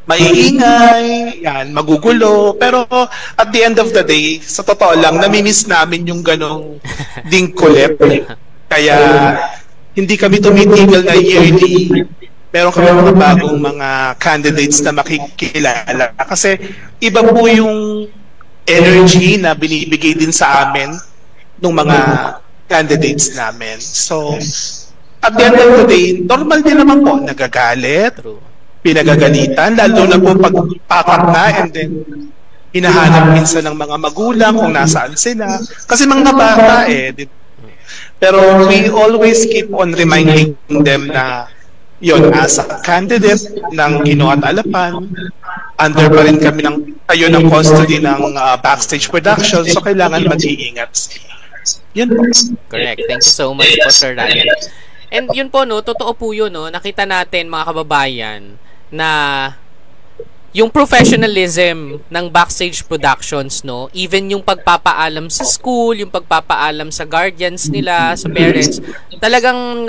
maiingay, yan, magugulo, pero at the end of the day, sa totoo lang, namimiss namin yung ganong ding kulit. Kaya, hindi kami tumitigil na yearly. Meron kami mga bagong mga candidates na makikilala. Kasi iba po yung energy na binibigay din sa amin ng mga candidates namin. So, at the end of the day, normal din naman po, nagagalit, pinagagalitan, lalo na po pagpapak na and then hinahanap minsan ng mga magulang kung nasaan sila. Kasi mga bata eh. Pero we always keep on reminding them na yun, as a candidate ng Ginoo at Alapan, under pa rin kami kayo ng custody ng backstage production, so kailangan mag-iingat. Yun po. Correct. Thank you so much po, Sir Ryan. And yun po, no, totoo po yun, no, nakita natin, mga kababayan, na yung professionalism ng backstage productions, no, even yung pagpapaalam sa school, yung pagpapaalam sa guardians nila, sa parents, talagang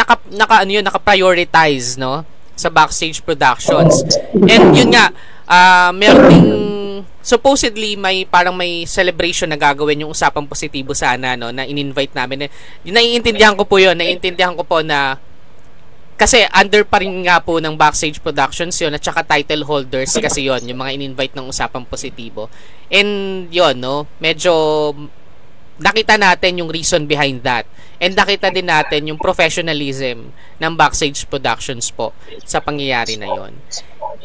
naka-prioritize, no, sa backstage productions. And yun nga, meron ding supposedly may celebration na gagawin yung Usapang Positibo sana, no, na in-invite namin. Naiintindihan ko po na kasi under pa rin nga po ng backstage productions yun at saka title holders kasi yun, yung mga in-invite ng Usapang Positibo. And yun, no, medyo nakita natin yung reason behind that. And nakita din natin yung professionalism ng backstage productions po sa pangyayari na yun.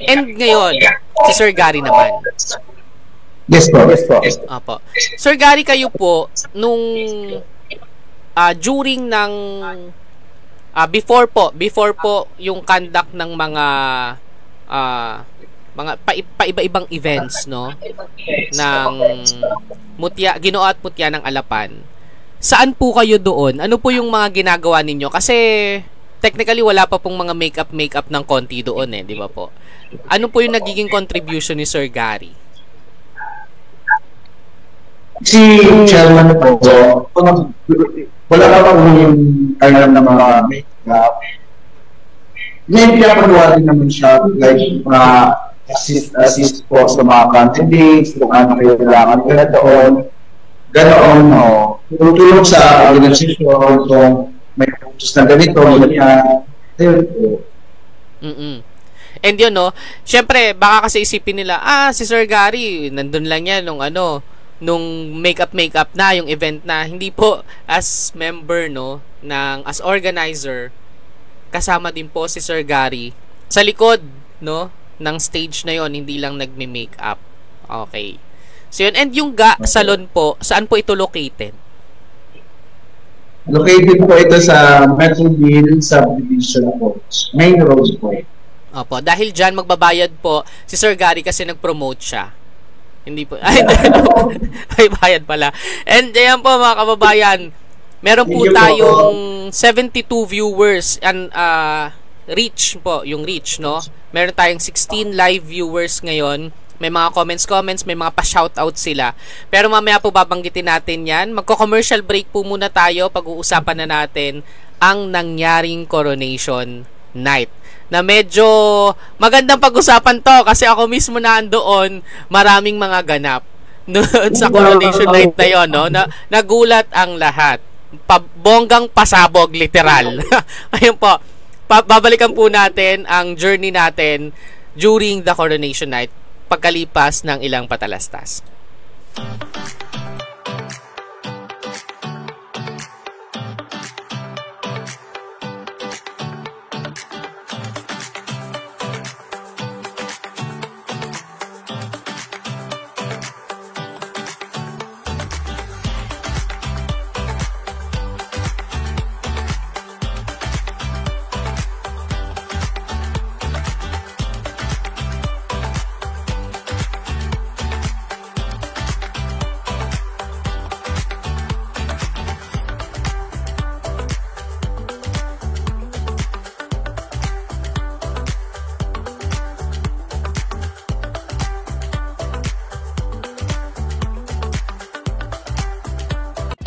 And ngayon, si Sir Gary naman. Yes po. Opo. Sir Gary, kayo po, nung during ng before po yung conduct ng mga paiba-ibang events, no, ng Ginoo at Mutya ng Alapan. Saan po kayo doon? Ano po yung mga ginagawa ninyo? Kasi technically wala pa pong mga makeup ng konti doon eh, di ba po? Ano po yung nagiging contribution ni Sir Gary? Si chairman po, wala pa po yung kailan ng mga makeup. May pinapagawa din naman siya, like, assist po sa mga candidates, kung ano kailangan nila doon. Ganoon, no. Tutulong sa organisasyon, kung may putos na ganito, ganyan. Ayun po. And yun, no, syempre, baka kasi isipin nila, si Sir Gary, nandun lang yan nung makeup na yung event na. Hindi po, as member, no, as organizer, kasama din po si Sir Gary sa likod, no, ng stage na yon, hindi lang nagme-makeup. Okay. So yun, and yung salon po, saan po ito located? Located po ito sa Metroville Subdivision po. Main road po. Opo, dahil dyan magbabayad po si Sir Gary kasi nag-promote siya. Hindi po. Ay, ay bayad pala. And ayan po mga kababayan, meron po tayong 72 viewers and reach po, yung reach, no? Meron tayong 16 live viewers ngayon. May mga comments, may mga pa-shoutout sila. Pero mamaya po babanggitin natin yan. Magko-commercial break po muna tayo. Pag-uusapan na natin ang nangyaring coronation night. Na medyo magandang pag-usapan to kasi ako mismo na andoon, maraming mga ganap noon sa coronation night na yon, no? Nagulat ang lahat. Bonggang pasabog, literal. Ayun po. Babalikan po natin ang journey natin during the coronation night pagkalipas ng ilang patalastas.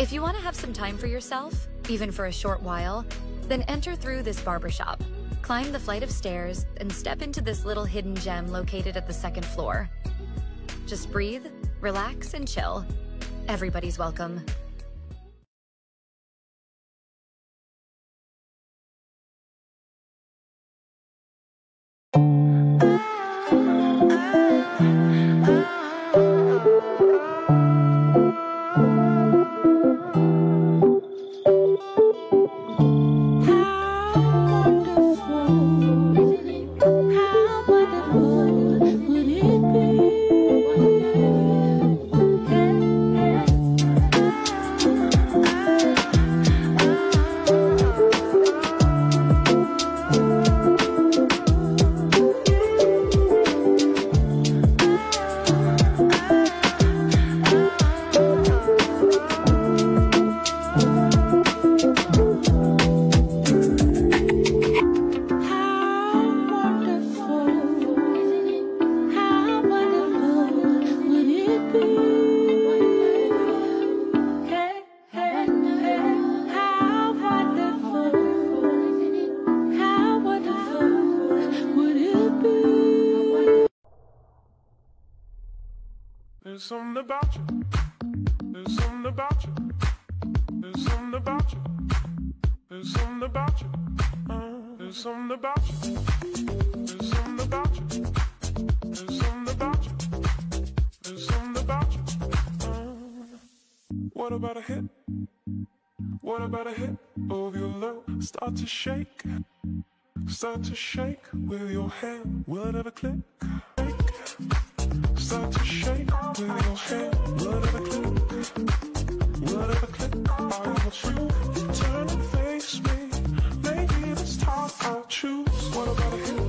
If you want to have some time for yourself, even for a short while, then enter through this barbershop. Climb the flight of stairs and step into this little hidden gem located at the second floor. Just breathe, relax, and chill. Everybody's welcome. There's something about you. There's something about you. There's something about you. There's something about you. There's something about you. There's something about you. There's something about you. There's something about you. What about a hit? What about a hit of your love? Start to shake. Start to shake with your hand. Will it ever click? Start to shake with your hand. Will it ever click? Will it ever click? Are you free? Turn and face me. Maybe this time I'll choose. What about a hit?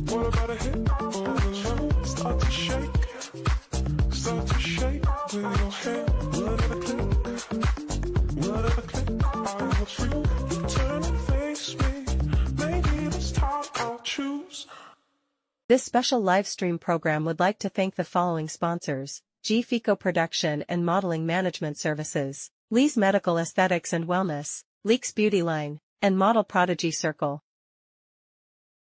What about a hit? Oh, love. Start to shake. Start to shake with your hand. Will it ever click? Will it ever click? Are you free? Turn and face me. Maybe this time I'll choose. This special live stream program would like to thank the following sponsors: G-Fico Production and Modeling Management Services, Lee's Medical Aesthetics and Wellness, Leeks Beauty Line, and Model Prodigy Circle.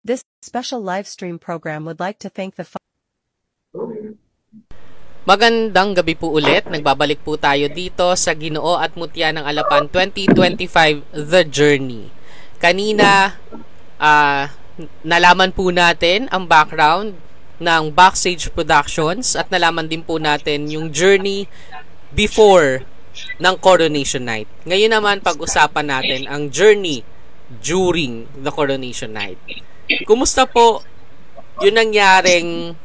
This special live stream program would like to thank the Magandang gabi po ulit. Nagbabalik po tayo dito sa Ginoo at Mutya ng Alapan 2025 The Journey. Kanina, nalaman po natin ang background ng Backstage Productions at nalaman din po natin yung journey before ng Coronation Night. Ngayon naman pag-usapan natin ang journey during the Coronation Night. Kumusta po yung nangyaring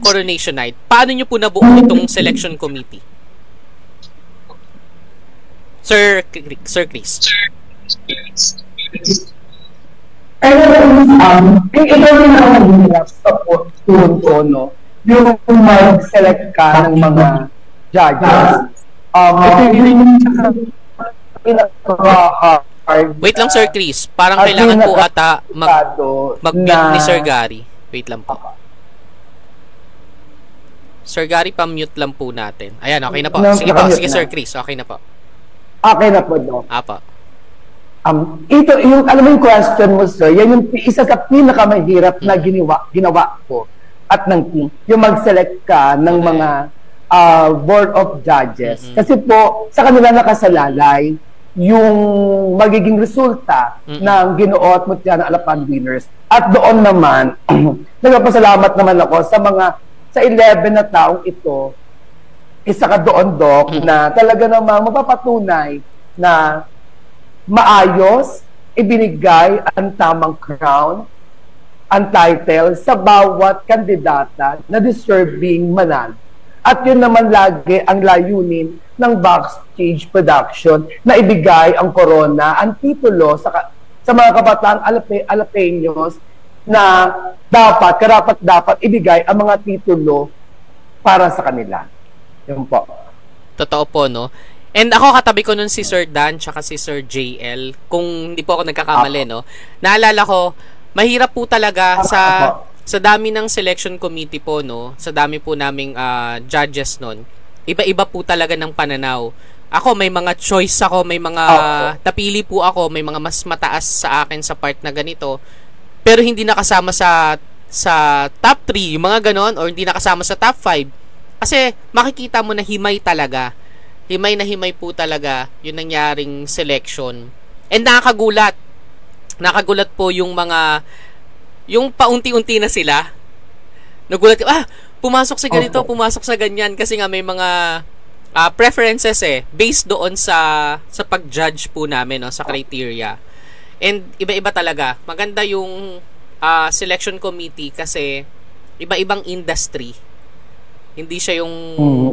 Coronation Night? Paano nyo po nabuo itong selection committee? Sir Chris. Ikaw rin ako nahihirap sa punto, no? yung mag-select ka ng mga judges. Ito yung pinaka-hard. Wait lang, Sir Chris. Parang kailangan po ata mag-mute ni Sir Gary. Wait lang po. Sir Gary, pa-mute lang po natin. Ayan, okay na po. Sige po, sige Sir Chris. Okay na po. Okay na po, Doc. Apa. Ito, yung, alam mo yung question mo, sir, yan yung isa sa pinakamahirap na ginawa ko at ng team. Yung mag-select ka ng mga board of judges. Kasi po, sa kanila nakasalalay yung magiging resulta ng Ginoo at Mutya ng Alapad winners. At doon naman, nagpapasalamat naman ako sa 11 na taong ito, isa ka doon, Doc, na talaga namang mapapatunay na maayos, ibinigay ang tamang crown, ang title sa bawat kandidata na deserving manalo. At yun naman lagi ang layunin ng Backstage Production na ibigay ang corona, ang titulo sa mga kabataan Alapeños na dapat ibigay ang mga titulo para sa kanila. Yun po. Totoo po, no? And ako katabi ko nun si Sir Dan tsaka si Sir JL. Kung hindi po ako nagkakamali, no? Naalala ko, mahirap po talaga sa dami ng selection committee po, no? Sa dami po naming judges nun. Iba-iba po talaga ng pananaw. Ako, may mga choice ako, may mga napili po ako, may mga mas mataas sa akin sa part na ganito. Pero hindi nakasama sa top 3, yung mga ganon, or hindi nakasama sa top 5. Kasi makikita mo na himay talaga. Himay na himay po talaga yung nangyaring selection. And nakakagulat. Nakagulat po yung paunti-unti na sila. Nagulat, pumasok sa ganito, pumasok sa ganyan. Kasi nga may mga preferences based doon sa pag-judge po namin, no, sa criteria. And iba-iba talaga. Maganda yung selection committee kasi iba-ibang industry. Hindi siya yung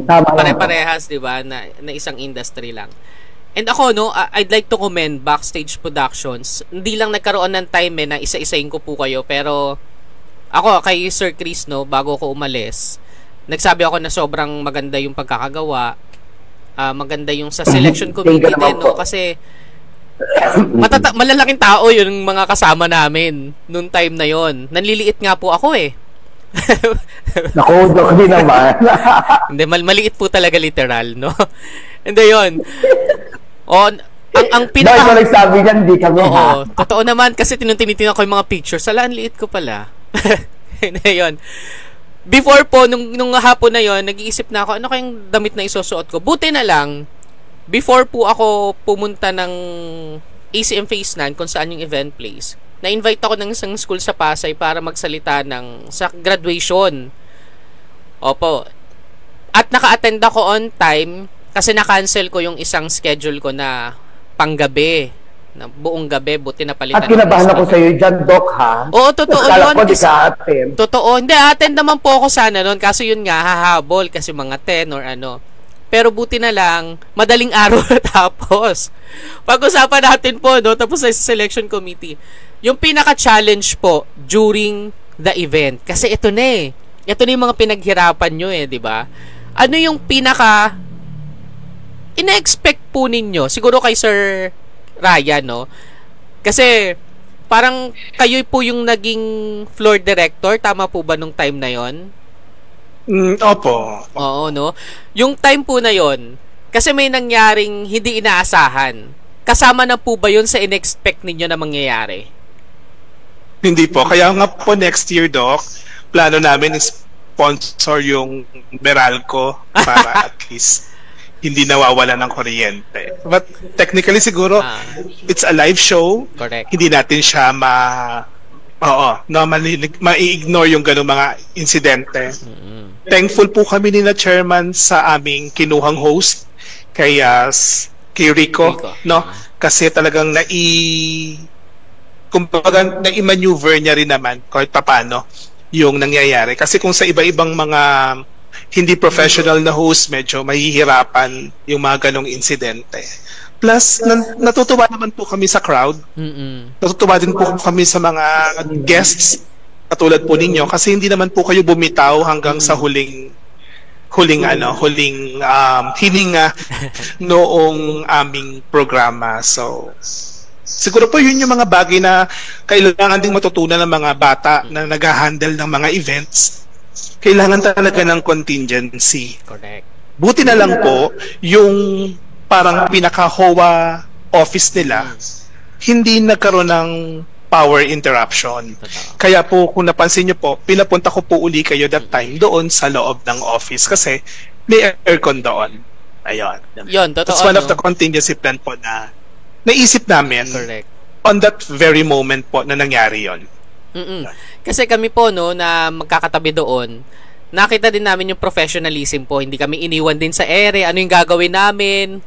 pare-parehas, di ba, na isang industry lang. And ako, no, I'd like to commend Backstage Productions. Hindi lang nagkaroon ng time na isa-isahin ko po kayo, pero ako, kay Sir Chris, no, bago ko umalis, nagsabi ako na sobrang maganda yung pagkakagawa, maganda yung sa selection committee din, no, kasi malalaking tao yung mga kasama namin noong time na yon. Nanliliit nga po ako Naku, Doc, di naman. Hindi, maliit po talaga literal, no? Hindi yun. Ang pinaka... Dahil nagsabi niyan, di kami ha. Totoo naman, kasi tinutinitin ko yung mga pictures. Sala, ang liit ko pala. Hindi yun. Before po, nung hapon na yon, nag-iisip na ako, ano kayong damit na isusuot ko? Buti na lang, before po ako pumunta ng ACM Phase 9, kung saan yung event place, na-invite ako ng isang school sa Pasay para magsalita sa graduation. Opo. At naka-attend ako on time kasi na-cancel ko yung isang schedule ko na panggabi. Na buong gabi, buti napalitan. At kinabahan ako sa iyo dyan, Doc, ha? Oo, totoo yun. Kasi, totoo. Hindi, attend naman po ako sana noon. Kaso yun nga, hahabol kasi mga 10 or ano. Pero buti na lang, madaling araw na tapos. Pag-usapan natin po, no? Tapos sa selection committee. Yung pinaka-challenge po during the event. Kasi ito na Ito na yung mga pinaghirapan nyo di ba? Ano yung ina-expect po ninyo? Siguro kay Sir Ryan, no? Kasi parang kayo po yung naging floor director. Tama po ba nung time na yon? Opo. Oo, no? Yung time po na yon, kasi may nangyaring hindi inaasahan. Kasama na po ba yun sa in-expect ninyo na mangyayari? Hindi po. Kaya nga po next year, Doc, plano namin is sponsor yung Meralco para at least hindi nawawala ng kuryente. But technically siguro, it's a live show. Correct. Hindi natin siya ma-ignore yung ganung mga insidente. Thankful po kami ni na chairman sa aming kinuhang host kay Rico, no? Kasi talagang na-i-maneuver niya rin naman kahit paano yung nangyayari. Kasi kung sa iba-ibang mga hindi professional na host, medyo mahihirapan yung mga ganong insidente. Plus, natutuwa naman po kami sa crowd. Natutuwa din po kami sa mga guests katulad po ninyo kasi hindi naman po kayo bumitaw hanggang sa huling hininga noong aming programa. So siguro po yun yung mga bagay na kailangan ding matutunan ng mga bata na nag-handle ng mga events. Kailangan talaga ng contingency. Correct. Buti na lang po yung parang pinaka-HOA office nila hindi nagkaroon ng power interruption. Kaya po, kung napansin nyo po, pinapunta ko po uli kayo that time doon sa loob ng office kasi may aircon doon. Ayun. Yun, totoo. That's one of the contingency plan po na naisip namin. Correct. On that very moment po na nangyari yon. Kasi kami po, no, na magkakatabi doon, nakita din namin yung professionalism po. Hindi kami iniwan din sa ere. Ano yung gagawin namin?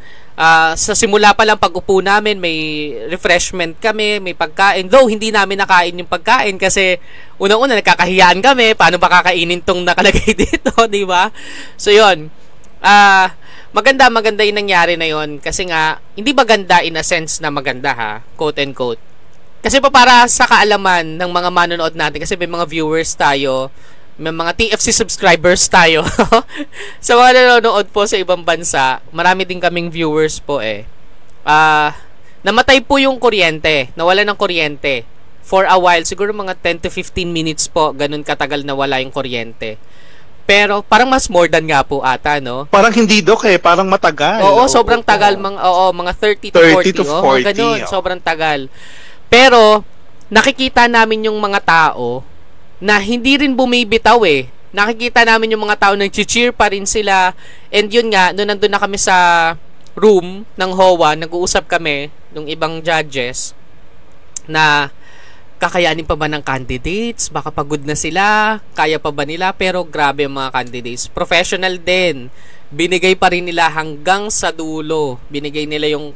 Sa simula pa lang pag-upo namin, may refreshment kami, may pagkain. Though, hindi namin nakain yung pagkain kasi unang-una, nagkakahiyaan kami. Paano ba kakainin tong nakalagay dito, di ba? So, yun. Maganda yung nangyari na yun. Kasi nga, hindi maganda in a sense na maganda, ha? Quote and quote. Kasi pa para sa kaalaman ng mga manonood natin, kasi may mga viewers tayo, may mga TFC subscribers tayo. Sa mga nanonood po sa ibang bansa, marami din kaming viewers po namatay po yung kuryente, nawala ng kuryente for a while, siguro mga 10 to 15 minutes po, ganun katagal nawala yung kuryente. Pero parang mas more than nga po ata, no? Parang hindi, Dok, parang matagal. Oo, sobrang tagal, mga 30 to 40. Ganun, sobrang tagal. Pero nakikita namin yung mga tao na hindi rin bumibitaw Nakikita namin yung mga tao nag-cheer pa rin sila. And yun nga, noon nandun na kami sa room ng HOA, nag-uusap kami ng ibang judges na kakayanin pa ba ng candidates? Baka pagod na sila? Kaya pa ba nila? Pero grabe ang mga candidates. Professional din. Binigay pa rin nila hanggang sa dulo. Binigay nila yung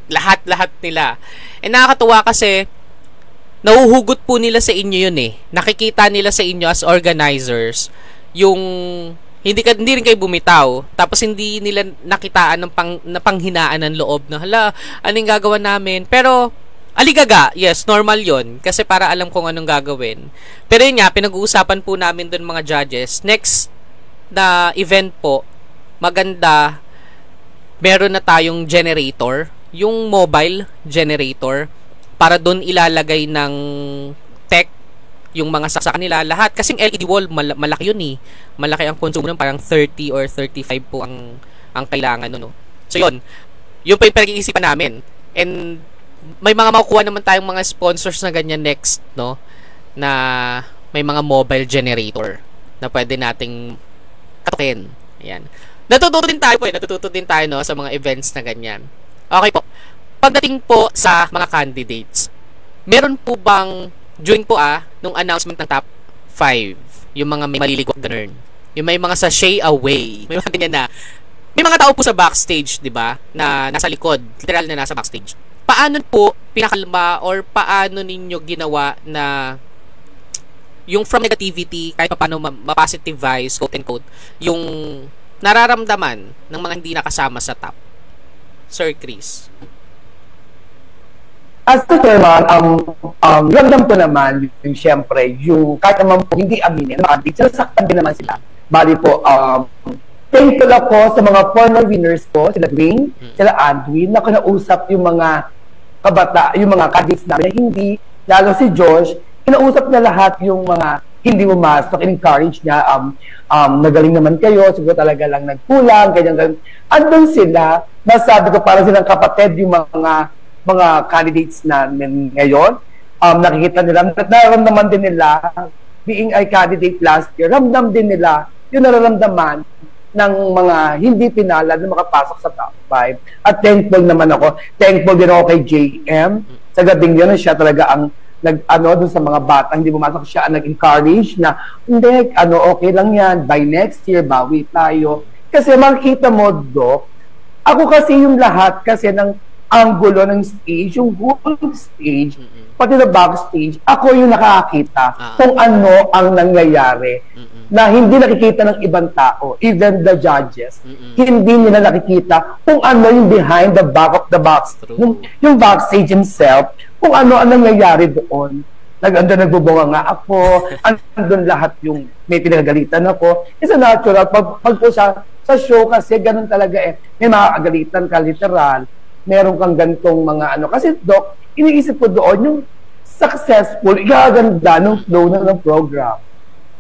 lahat-lahat nila. And nakakatuwa kasi nahuhugot po nila sa inyo yun Nakikita nila sa inyo as organizers yung hindi rin kayo bumitaw, tapos hindi nila nakitaan ng panghinaan ng loob na hala, anong gagawin namin? Pero aligaga, yes, normal yon kasi para alam kung anong gagawin. Pero yun nga, pinag-uusapan po namin dun mga judges. Next na event po, maganda, meron na tayong generator, yung mobile generator, para doon ilalagay ng tech yung mga saksakan nila lahat. Kasing LED wall, malaki yun Malaki ang consumo nun, parang 30 or 35 po ang kailangan no. So yun pa yung pinag-iisipan namin. And may mga makukuha naman tayong mga sponsors na ganyan next, no? Na may mga mobile generator na pwede nating katukin. Ayan. Natututo din tayo no, sa mga events na ganyan. Okay po. Pagdating po sa mga candidates, meron po bang, during po nung announcement ng top 5, yung mga may maliligwak ganun, yung may mga sachet away, may mga ganyan na, may mga tao po sa backstage, di ba, na nasa likod, literal na nasa backstage. Paano po pinakalma or paano ninyo ginawa na yung from negativity, kahit pa paano ma-positivize, quote and quote, yung nararamdaman ng mga hindi nakasama sa top? Sir Chris. As the chairman, ramdam ko naman yung siyempre, yung kahit naman po hindi aminin, sinasaktan din naman sila. Bali po, thankful ako sa mga former winners po, sila Dwayne, sila Andwin, na kinausap yung mga yung mga candidates namin na hindi, lalo si Josh, kinausap na lahat yung mga hindi pumasok, in-encourage niya, nagaling naman kayo, siguro talaga lang nagkulang, ganyan. Andun sila, nasabi ko para silang kapatid yung mga candidates namin ngayon. Nakikita nila, nararamdaman din nila, being a candidate last year, ramdam din nila yung nararamdaman ng mga hindi pinalad na makapasok sa top 5. At thankful naman ako. Thankful din ako kay JM. Sa gabing yun, siya talaga ang dun sa mga bata, hindi pumasok, siya ang nag-encourage na, hindi, okay lang yan, by next year, bawi tayo. Kasi makikita mo, Doc, ako kasi yung lahat kasi ng angulo ng stage, yung whole stage, pati na backstage, ako yung nakakita kung ano ang nangyayari na hindi nakikita ng ibang tao, even the judges, hindi nila nakikita kung ano yung behind the back of the box, yung backstage himself, kung ano ang nangyayari doon. nagbubunga nga ako, andun lahat yung may pinagagalitan ako. It's a natural. Pag po sa show kasi, ganun talaga eh. May makakagalitan ka, literal. Meron kang gantong mga ano. Kasi, Doc, iniisip ko doon yung successful, ikaganda ng flow ng program.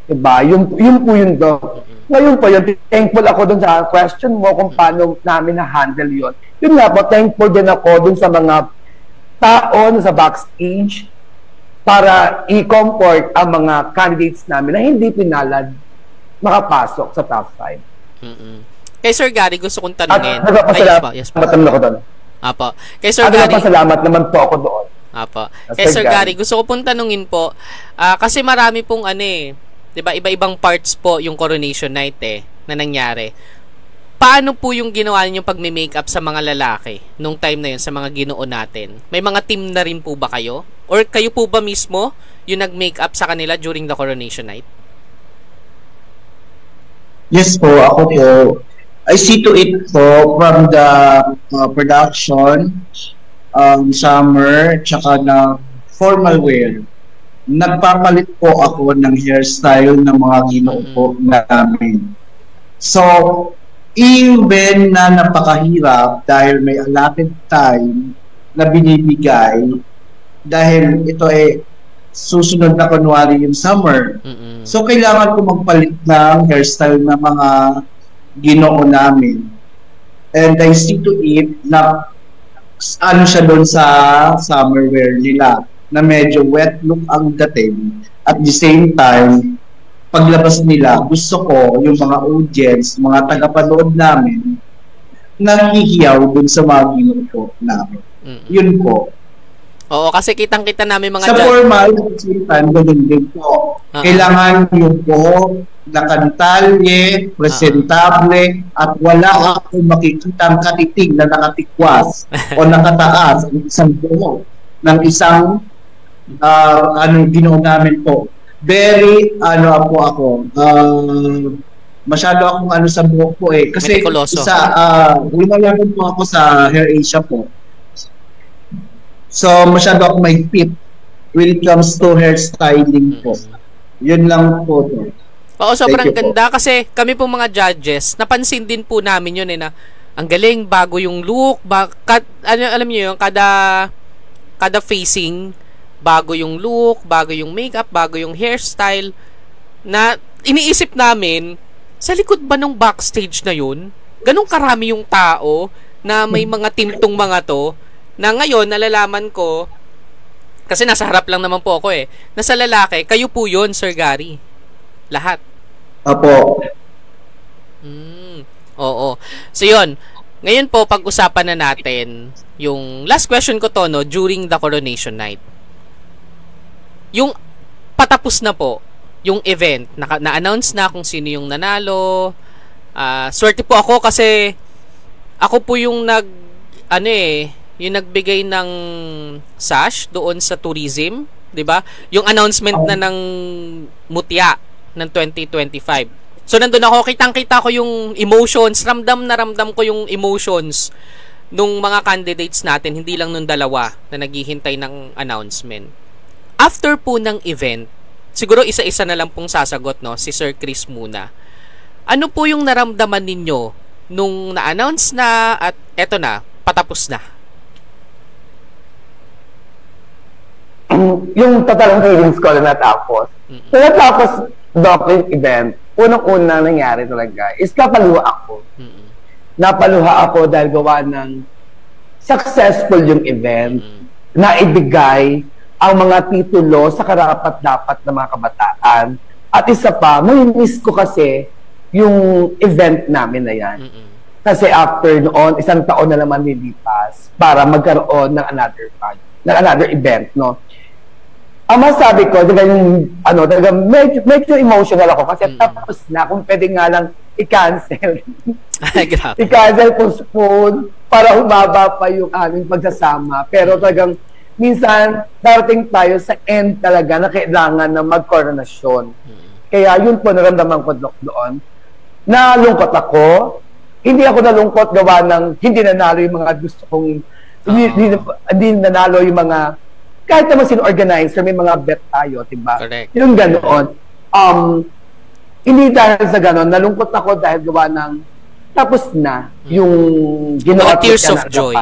Diba? Yun po yun, Doc. Ngayon po yun, thankful ako dun sa question mo kung paano namin na-handle yun. Yun nga po, thankful din ako dun sa mga tao sa backstage para i-comfort ang mga candidates namin na hindi pinalad makapasok sa top 5. Kay Sir Gary, gusto kong tanungin. Yes po. Ako doon. Apo. Kay Sir Gary. Nagpapasalamat naman po ako doon. Apo. Kay Sir Gary, gusto ko pong tanungin po, kasi marami pong diba, iba-ibang parts po yung coronation night na nangyari. Paano po yung ginawa niyo pag-makeup sa mga lalaki nung time na yun, sa mga Ginoo natin? May mga team na rin po ba kayo? Or kayo po ba mismo yung nag-makeup sa kanila during the coronation night? Yes po, ako po. I see to it po from the production, summer, tsaka na formal wear. Nagpapalit po ako ng hairstyle ng mga Ginoo po namin. So, even na napakahirap dahil may allotted time na binibigay dahil ito susunod na kunwari yung summer. So, kailangan ko magpalit ng hairstyle ng mga Ginoo namin. And I see to it na ano siya doon sa summer wear nila na medyo wet look ang dating. At the same time, paglabas nila, gusto ko yung mga audience, mga tagapanood namin, nanghihiyaw dun sa mga Ginoo namin. Yun po. Oo, kasi kitang-kita namin mga sa formal, at same time, ganun din po. Kailangan yun po, nakantalye, presentable, at wala akong makikitang katitig na nakatikwas o nakataas ang isang buho ng isang Ginoo namin po. Very, masyado akong sa buhok po kasi lumayagan po ako sa Hair Asia po. So, masyado akong mahigpit when it comes to hairstyling po. Yun lang po to. Oo, sobrang ganda kasi kami po mga judges, napansin din po namin yun na ang galing, bago yung look, alam niyo yun, kada facing, bago yung look, bago yung makeup, bago yung hairstyle, na iniisip namin, sa likod ba nung backstage na yun, ganun karami yung tao na may mga tintong mga to, na ngayon, nalalaman ko, kasi nasa harap lang naman po ako nasa lalaki, kayo po yun, Sir Gary. Lahat. Apo. Oo. So yun, ngayon po, pag-usapan na natin, yung last question ko to, during the coronation night. Yung patapos na po yung event, na-announce na kung sino yung nanalo. Swerte po ako kasi ako po yung yung nagbigay ng sash doon sa tourism, 'di ba? Yung announcement na ng Mutya ng 2025. So nandun ako, kitang-kita ko yung emotions, ramdam ko yung emotions nung mga candidates natin, hindi lang nung dalawa na naghihintay ng announcement. After po ng event, siguro isa-isa na lang pong sasagot, si Sir Chris muna. Ano po yung naramdaman ninyo nung na-announce na at eto na, patapos na? Yung total feelings ko na natapos. So natapos, Doc, yung event, unang-una nangyari talaga is napaluha ako. Napaluha ako dahil gawa ng successful yung event na ibigay ang mga titulo sa karapat-dapat ng mga kabataan. At isa pa, may miss ko kasi yung event namin na yan. Kasi after noon, isang taon na naman nilipas para magkaroon ng another event, Ang masabi ko, medyo emotional ako kasi tapos na, kung pwede nga lang i-cancel. I-cancel, postpone, para humaba pa yung aming pagsasama. Pero talagang minsan, darating tayo sa end talaga na kailangan na magkoronasyon. Kaya yun po naramdaman ko doon. Nalungkot ako. Hindi ako nalungkot gawa ng hindi nanalo yung mga gusto kong, hindi nanalo yung mga kahit naman sino organizer, may mga bet tayo, diba? Correct. Yung ganoon. Hindi dahil sa ganoon, nalungkot ako dahil gawa ng tapos na yung ginawa Mga tears of joy.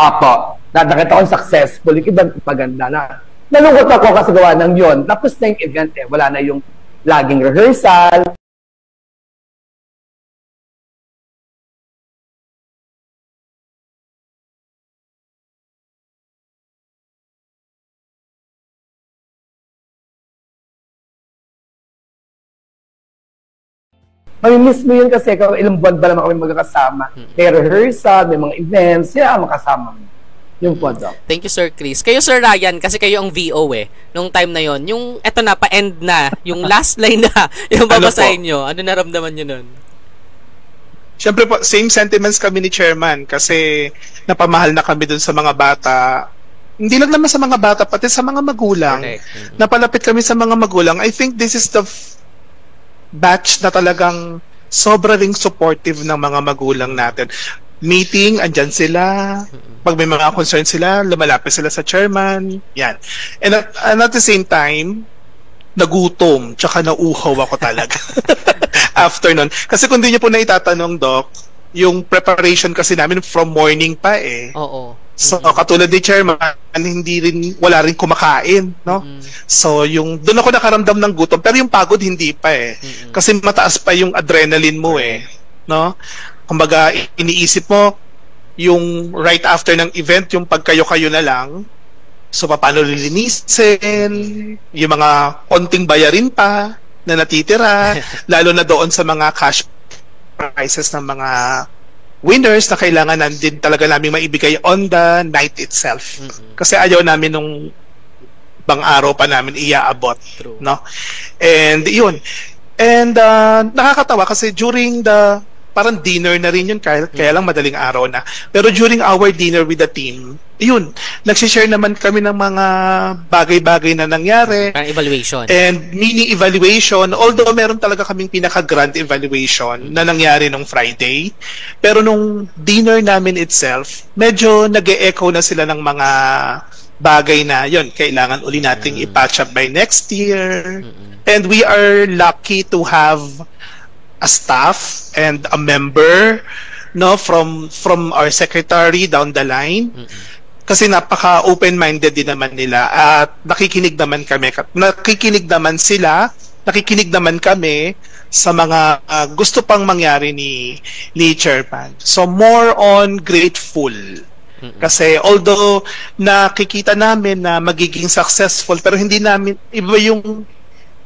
Apo. Nakita ko successful, yung ibang paganda na. Nalungkot ako kasi gawa ng yun. Tapos na yung event wala na yung laging rehearsal. Mamimiss mo yun kasi ilang buwan ba naman kami magkakasama. May rehearsal, may mga events, makasama mo. Yung po, Doc. Thank you, Sir Chris. Kayo, Sir Ryan, kasi kayo ang VO nung time na yon. Yung, eto na, pa-end na. Yung last line na, yung babasahin nyo. Ano naramdaman nyo nun? Siyempre po, same sentiments kami ni Chairman kasi napamahal na kami dun sa mga bata. Hindi lang naman sa mga bata, pati sa mga magulang. Napalapit kami sa mga magulang. I think this is the batch na talagang sobra ring supportive ng mga magulang natin. Meeting, andyan sila. Pag may mga concern sila, lumalapit sila sa chairman. Yan. And at the same time, nagutom, tsaka nauuhaw ako talaga. After nun. Kasi kung di niyo po na itatanong, Doc, yung preparation kasi namin from morning pa Oo. So, katulad ni Chairman, wala rin kumakain, no? So, doon ako nakaramdam ng gutom, pero yung pagod hindi pa Kasi mataas pa yung adrenaline mo no? Kumbaga, iniisip mo, yung right after ng event, yung pagkayo-kayo na lang, so paano lilinisin, yung mga konting bayarin pa na natitira, lalo na doon sa mga cash prizes ng mga winners na kailangan nandin talaga namin maibigay on the night itself. Kasi ayaw namin nung bang araw pa namin iaabot. No? And yun. And nakakatawa kasi during the parang dinner na rin yun, kaya lang madaling araw na. Pero during our dinner with the team, yun, nagsishare naman kami ng mga bagay-bagay na nangyari. Parang evaluation. And mini evaluation, although meron talaga kaming pinaka-grand evaluation na nangyari nung Friday. Pero nung dinner namin itself, medyo nag-e-echo na sila ng mga bagay na yun, kailangan uli nating i-patch up by next year. And we are lucky to have a staff and a member from our secretary down the line. Kasi napaka open-minded din naman nila at nakikinig naman kami sa mga gusto pang mangyari ni Chairman. So more on grateful. Kasi although nakikita namin na magiging successful, pero hindi namin iba yung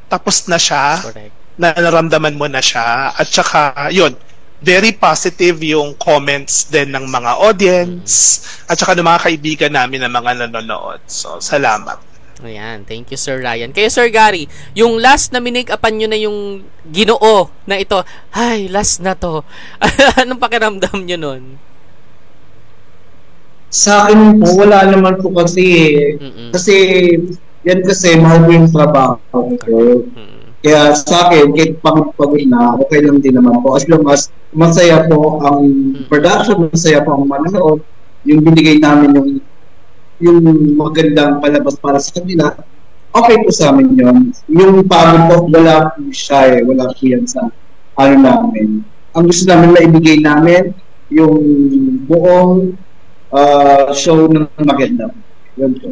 tapos na siya. Correct. Na naramdaman mo na siya, at saka yun, very positive yung comments din ng mga audience at saka ng mga kaibigan namin na mga nanonood. So, salamat. Ayan, thank you, Sir Ryan. Kayo, Sir Gary, yung last na minake-upan nyo na yung Ginoo na ito, ay, last na to. Anong pakiramdam nyo nun? Sa akin po, wala naman po kasi kasi yan kasi mahal ko yung trabaho ko. Kaya sa akin, kahit pagod na, okay lang din naman po. As long as masaya po ang production, masaya po ang manonood, yung binigay namin yung magandang palabas para sa kanila, okay po sa amin yun. Yung pagod po, wala po siya wala po yan sa namin. Ang gusto namin maibigay namin, yung buong show ng maganda. Yun po.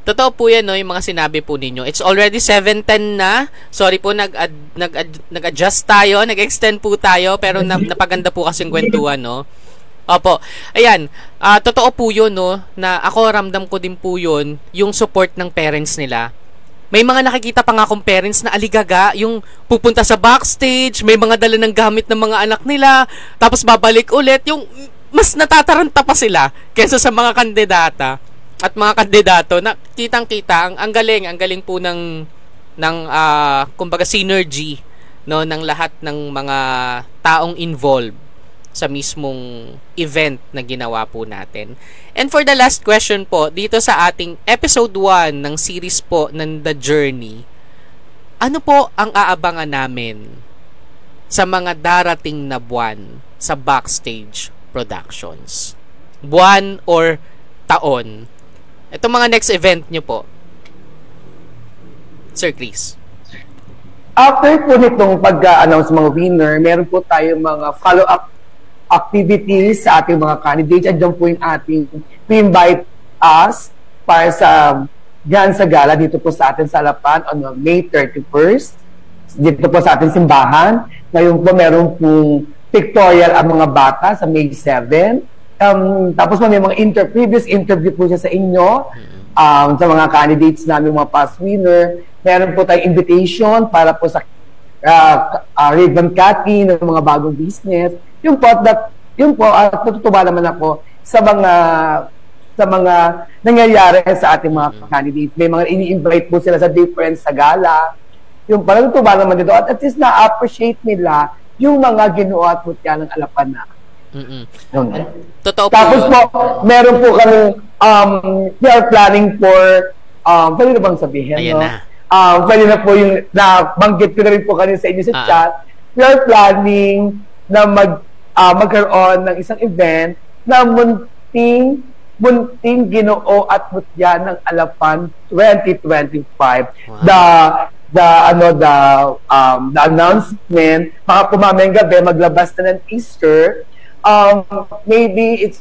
Totoo po yan, no, yung mga sinabi po ninyo. It's already 7:10 na. Sorry po, nag-adjust tayo, nag-extend po tayo, pero napaganda po kasing kwentuhan, no? Opo. Ayan, totoo po yun, no, na ako ramdam ko din po yun, yung support ng parents nila. May mga nakikita pa nga akong parents na aligaga, yung pupunta sa backstage, may mga dala ng gamit ng mga anak nila, tapos babalik ulit, yung mas natataranta pa sila kaysa sa mga kandidata at mga kandidato na kitang-kita ang galing po ng kumbaga synergy, no, ng lahat ng mga taong involved sa mismong event na ginawa po natin. And for the last question po, dito sa ating episode 1 ng series po ng The Journey, ano po ang aabangan namin sa mga darating na buwan sa Backstage Productions? Buwan or taon? Itong mga next event nyo po, Sir Chris. After po nitong pag-announce mga winner, meron po tayong mga follow-up activities sa ating mga candidates. At dyan po yung ating invite us para sa dyan sa gala dito po sa ating Salapan on May 31st. Dito po sa ating simbahan. Ngayon po meron pong pictorial ang mga bata sa May 7. Tapos may mga previous interview po siya sa inyo sa mga candidates namin, mga past winner. Meron po tayong invitation para po sa ribbon cutting ng mga bagong business. Yun po, natutuwa naman ako sa mga nangyayari sa ating mga candidates. May mga ini-invite po sila sa different sa gala. Yung pala natutuwa naman dito. At least na-appreciate nila yung mga ginoo at mutya ng Alapan na. Totoo po. Tapos po, meron po kami we are planning for pwede na bang sabihin? Ayan no? na. Pwede na po yung nabanggit ko na rin po kanina sa inyo sa chat. We are planning na magkaroon ng isang event na munting ginoo at mutya ng Alapan 2025. Wow. The announcement, mga pumamayang gabi, maglabas na ng Easter. Maybe it's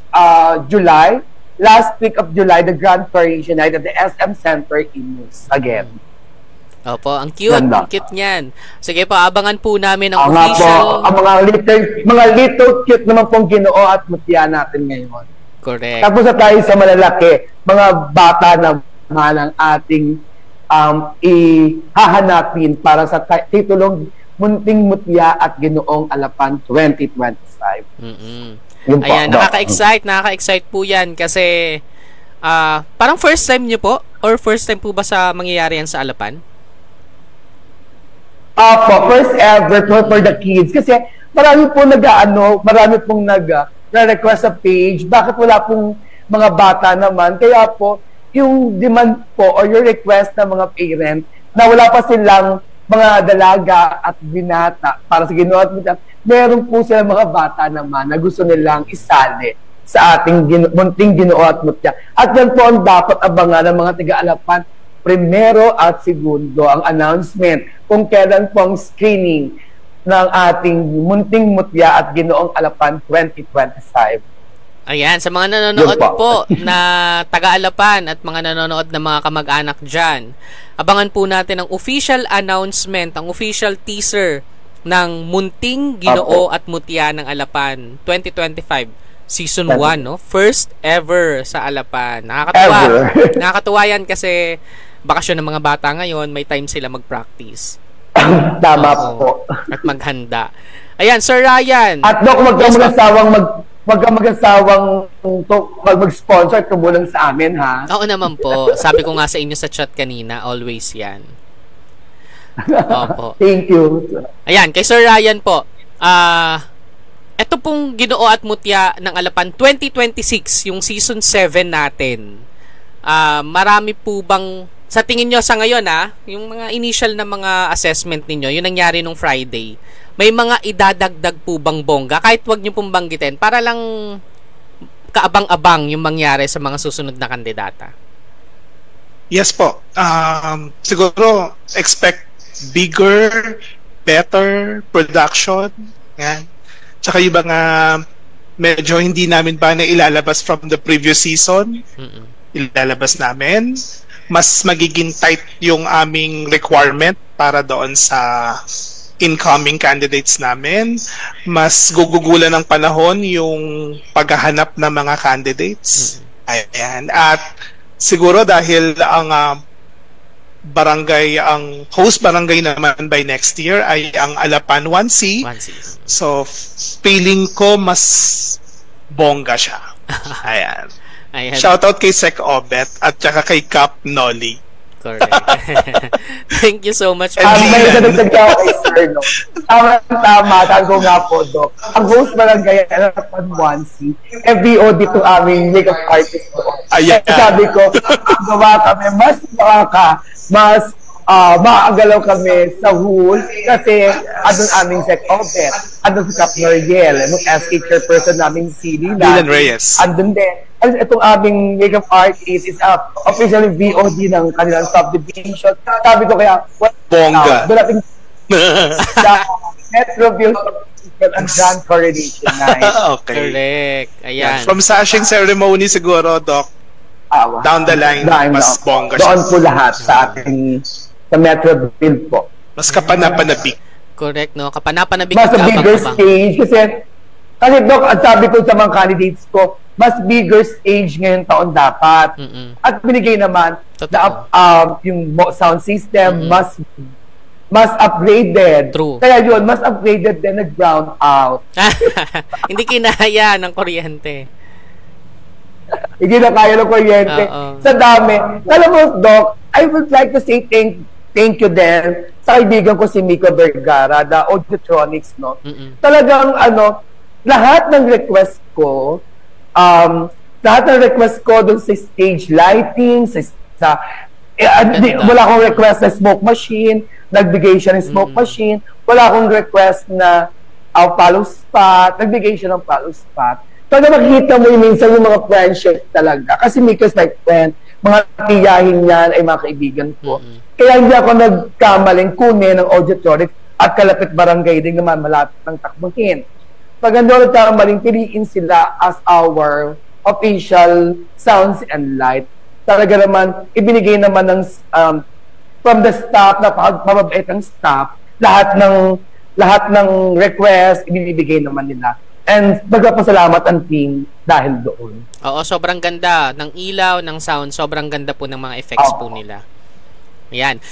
July, last week of July, the Grand Paration Night at the SM Center in News again. Opo, ang cute, ang cute niyan. Sige po, abangan po namin ang Po, official... ang mga little cute naman pong ginoo at mutya natin ngayon. Correct. Tapos na tayo sa malalaki, mga bata na ng ating ihahanapin para sa titulong Munting Mutya at Ginoong Alapan 2025. Ayan, nakaka-excite po yan kasi parang first time nyo po or first time po ba sa mangyayari yan sa Alapan? First ever for the kids kasi marami pong nag-request sa page, bakit wala pong mga bata naman, kaya po yung demand po or your request ng mga parent na wala pa silang mga dalaga at binata para sa Ginoo at Mutya, meron po silang mga bata naman na gusto nilang isali sa ating munting Ginoo at Mutya. At yan po ang dapat abangan ng mga taga-Alapan. Primero at segundo ang announcement kung kailan po ang screening ng ating Munting Mutya at Ginoong Alapan 2025. Ayan, sa mga nanonood po na taga-Alapan at mga nanonood na mga kamag-anak dyan, abangan po natin ang official announcement, ang official teaser ng Munting Ginoo at Mutya ng Alapan 2025 Season 1, no? First ever sa Alapan. Nakakatuwa yan kasi bakasyon ng mga bata ngayon, may time sila mag-practice. Tama po. At maghanda. Ayan, Sir Ryan. At Dok, wag kang mag-asawang mag-sponsor, tumulong sa amin, ha? Oo naman po. Sabi ko nga sa inyo sa chat kanina, always yan. Opo. Thank you. Ayan, kay Sir Ryan po. Ito pong Ginoo at Mutya ng Alapan 2026, yung season 7 natin. Marami po bang, sa tingin nyo sa ngayon yung mga initial na mga assessment ninyo, yung nangyari nung Friday, may mga idadagdag po bang bongga? Kahit wag nyo pong banggitin, para lang kaabang-abang yung mangyari sa mga susunod na kandidata. Yes po. Siguro, expect bigger, better production. Yan. Tsaka yung mga medyo hindi namin pa na ilalabas from the previous season. Ilalabas namin. Mas magiging tight yung aming requirement para doon sa incoming candidates namin. Mas gugugulan ng panahon yung paghahanap ng mga candidates. Ayan. At siguro dahil ang ang host barangay naman by next year ay ang Alapan 1C. So, feeling ko mas bongga siya. Ayan. Shoutout kay Sec Obet at saka kay Cap Nolly. Correct. Thank you so much. May dadagdag ako kay Sir, no? Tama, tago nga po, Doc. Ang host barangay Alapan 1C, FBO dito aming makeup artist doon. Sabi ko, gawa kami, mas maagalaw kami sa hall kasi andun aming sec office, andun si Cap Noriel, yung SK chairperson namin si Dylan Reyes. Andun din. At itong aming makeup artist is officially VOD ng kanilang subdivision. Sabi ko kaya, Bongga. Dulating Metroville ang grand coronation night. Okay. Correct. Ayan. From sashing ceremony siguro, Doc, down the line, mas bongga siya. Doon po lahat sa ating sa Metroville po. Mas kapanapanabik. Correct, no? Kapanapanabik. Mas a bigger stage kasi Doc, ang sabi ko sa mga candidates ko, mas bigger stage ngayong taon dapat. At binigay naman na yung sound system mas upgraded. True. Kaya yun, mas upgraded din nag-brown out. Hindi kinaya ng kuryente. Hindi na kaya ng kuryente. Sa dami. Alam mo, Doc, I would like to say thank you din sa kaibigan ko si Miko Vergara, the Audiotronics, no? Talagang, lahat ng request ko, dun sa stage lighting, wala akong request na smoke machine, nagbigay siya ng smoke machine, wala akong request na follow spot, nagbigay siya ng follow spot. Kaya makikita mo minsan yung mga friendship talaga. Kasi Miko's my friend, mga tiyahin niyan ay mga kaibigan ko. Kaya hindi ako nagkamaling kunin ng Audiotronics at kalapit barangay din naman malapit ng Takbuhin. Pag ando nagkamaling, piliin sila as our official sounds and light. Talaga naman, ibinigay naman ng from the staff, napakababait ng staff, lahat ng request, ibinibigay naman nila. And nagpapasalamat ang team dahil doon. Oo, sobrang ganda ng ilaw, ng sound, sobrang ganda po ng mga effects po nila. Ayan.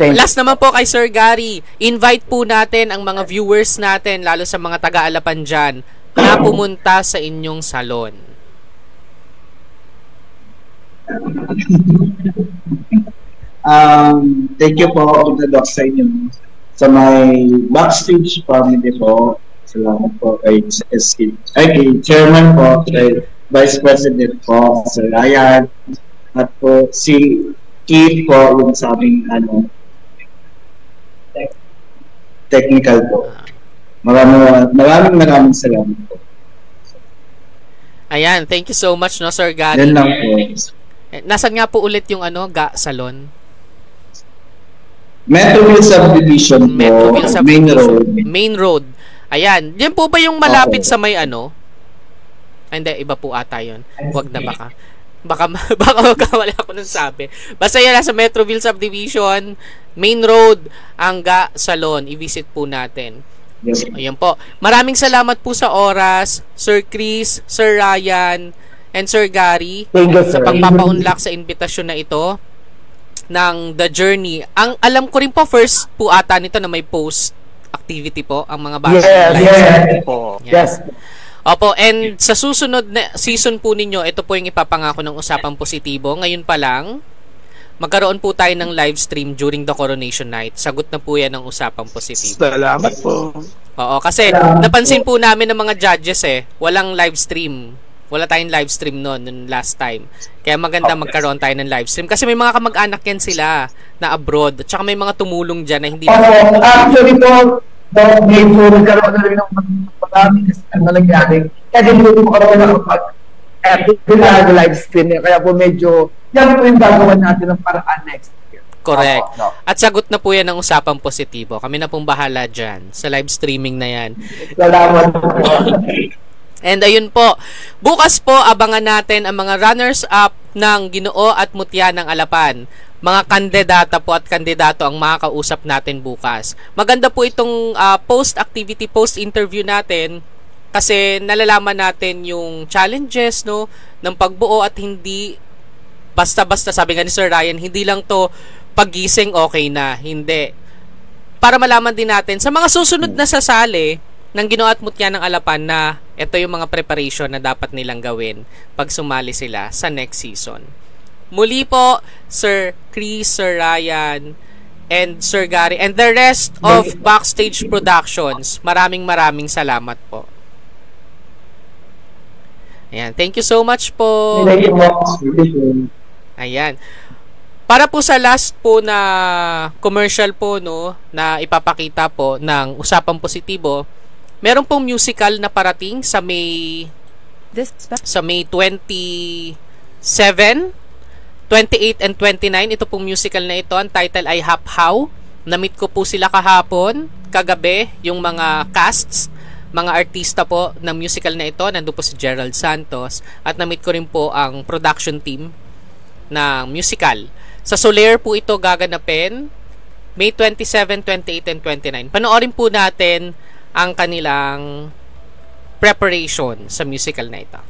Last naman po kay Sir Gary, invite po natin ang mga viewers natin, lalo sa mga taga-Alapan dyan, na pumunta sa inyong salon. Thank you po, Doc, sa inyo. Sa my backstage family po, salamat po kay SK. Kay Chairman po, kay Vice President po, Sir Ryan, at po si Keith po, yung sa aming technical po. Maraming salamat po. Ayan, thank you so much, no, Sir Gary. Yan lang po. Nasaan nga po ulit yung salon? Metroville Subdivision po, Main Road. Ayan, yan po ba yung malapit sa may hindi, iba po ata yun. Huwag na baka magkamali ako nung sabi. Basta yan, sa Metroville Subdivision, Main Road, ang Salon. I-visit po natin. Yes. Ayan po. Maraming salamat po sa oras, Sir Chris, Sir Ryan, and Sir Gary, sa pagpapaunlak sa imbitasyon na ito ng The Journey. Ang alam ko rin po, first po ata nito na may post activity po ang mga bata. Yes. Opo, and sa susunod na season po ninyo, ito po yung ipapangako ng Usapang Positibo. Ngayon pa lang, magkaroon po tayo ng live stream during the coronation night. Sagot na po yan ng Usapang Positibo. Salamat po. Oo, kasi napansin po namin ng mga judges walang live stream. Wala tayong live stream noon last time. Kaya maganda magkaroon tayo ng live stream. Kasi may mga kamag-anak yan sila na abroad. At saka may mga tumulong dyan na hindi actually po, medyo nagkaroon na rin ng marami kasi ang nangyari. Kaya din po karoon na live stream. Kaya po medyo, yan po yung gagawa natin ng paraan next year. Correct. At sagot na po yan ng Usapang Positibo. Kami na pong bahala dyan sa live streaming na yan. Salamat po. And ayun po, bukas po abangan natin ang mga runners-up ng Ginoo at Mutya ng Alapan. Mga kandidata po at kandidato ang makakausap natin bukas. Maganda po itong post-activity, post-interview natin kasi nalalaman natin yung challenges ng pagbuo at hindi basta-basta, sabi nga ni Sir Ryan, hindi lang to pagising okay na, hindi. Para malaman din natin sa mga susunod na sasali ng Ginoo at Mutya ng Alapan na ito yung mga preparation na dapat nilang gawin pag sumali sila sa next season. Muli po, Sir Chris, Sir Ryan, and Sir Gary, and the rest of Backstage Productions, maraming salamat po. Ayan, thank you so much po. Thank you po. Ayan. Para po sa last po na commercial po, no, na ipapakita po ng Usapang Positibo, meron pong musical na parating sa May 27, 28 and 29. Ito pong musical na ito, ang title ay Hap How. Na-meet ko po sila kahapon, kagabi, yung mga casts, mga artista po ng musical na ito. Nandun po si Gerald Santos, at na-meet ko rin po ang production team ng musical. Sa Soler po ito gaganapin, May 27, 28, and 29. Panoorin po natin ang kanilang preparation sa musical na ito.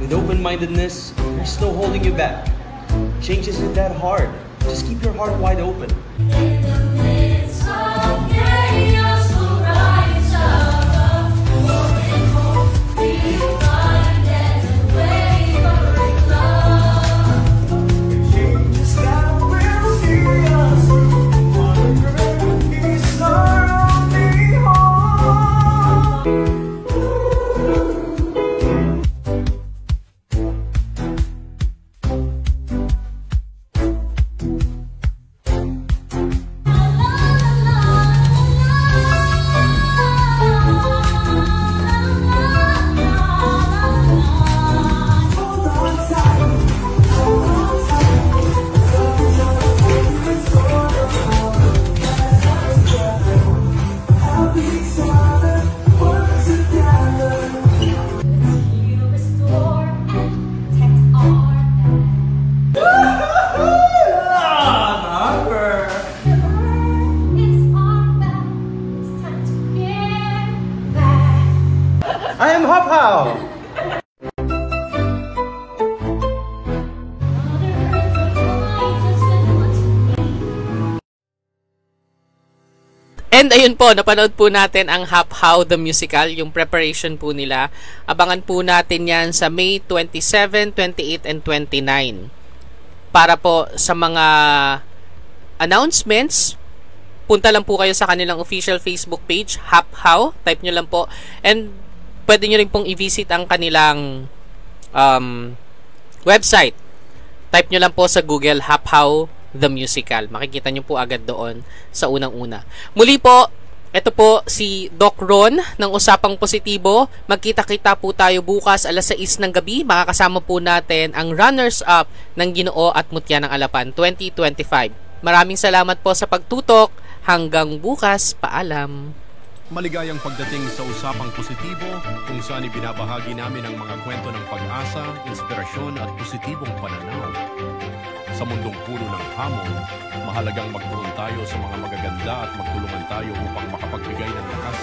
With open-mindedness, there's no holding you back. Change isn't that hard. Just keep your heart wide open. In the midst of chaos, we'll rise above. Holding hope, refined and unwavering love. Changes that will see us through. Wonder is our only hope. I am Hop How! And ayun po, napanood po natin ang Hap How the Musical, yung preparation po nila. Abangan po natin yan sa May 27, 28, and 29. Para po sa mga announcements, punta lang po kayo sa kanilang official Facebook page, Hap How. Type nyo lang po. And pwede nyo rin pong i-visit ang kanilang website. Type nyo lang po sa Google, Hap How the Musical. Makikita nyo po agad doon sa unang-una. Muli po, ito po si Doc Ron ng Usapang Positibo. Magkita-kita po tayo bukas alas 6 ng gabi. Makakasama po natin ang runners-up ng Ginoo at Mutya ng Alapan 2025. Maraming salamat po sa pagtutok. Hanggang bukas, paalam. Maligayang pagdating sa Usapang Positibo, kung saan ibinabahagi namin ang mga kwento ng pag-asa, inspirasyon at positibong pananaw. Sa mundong puno ng hamon, mahalagang magtuon tayo sa mga magaganda at magtulungan tayo upang makapagbigay ng lakas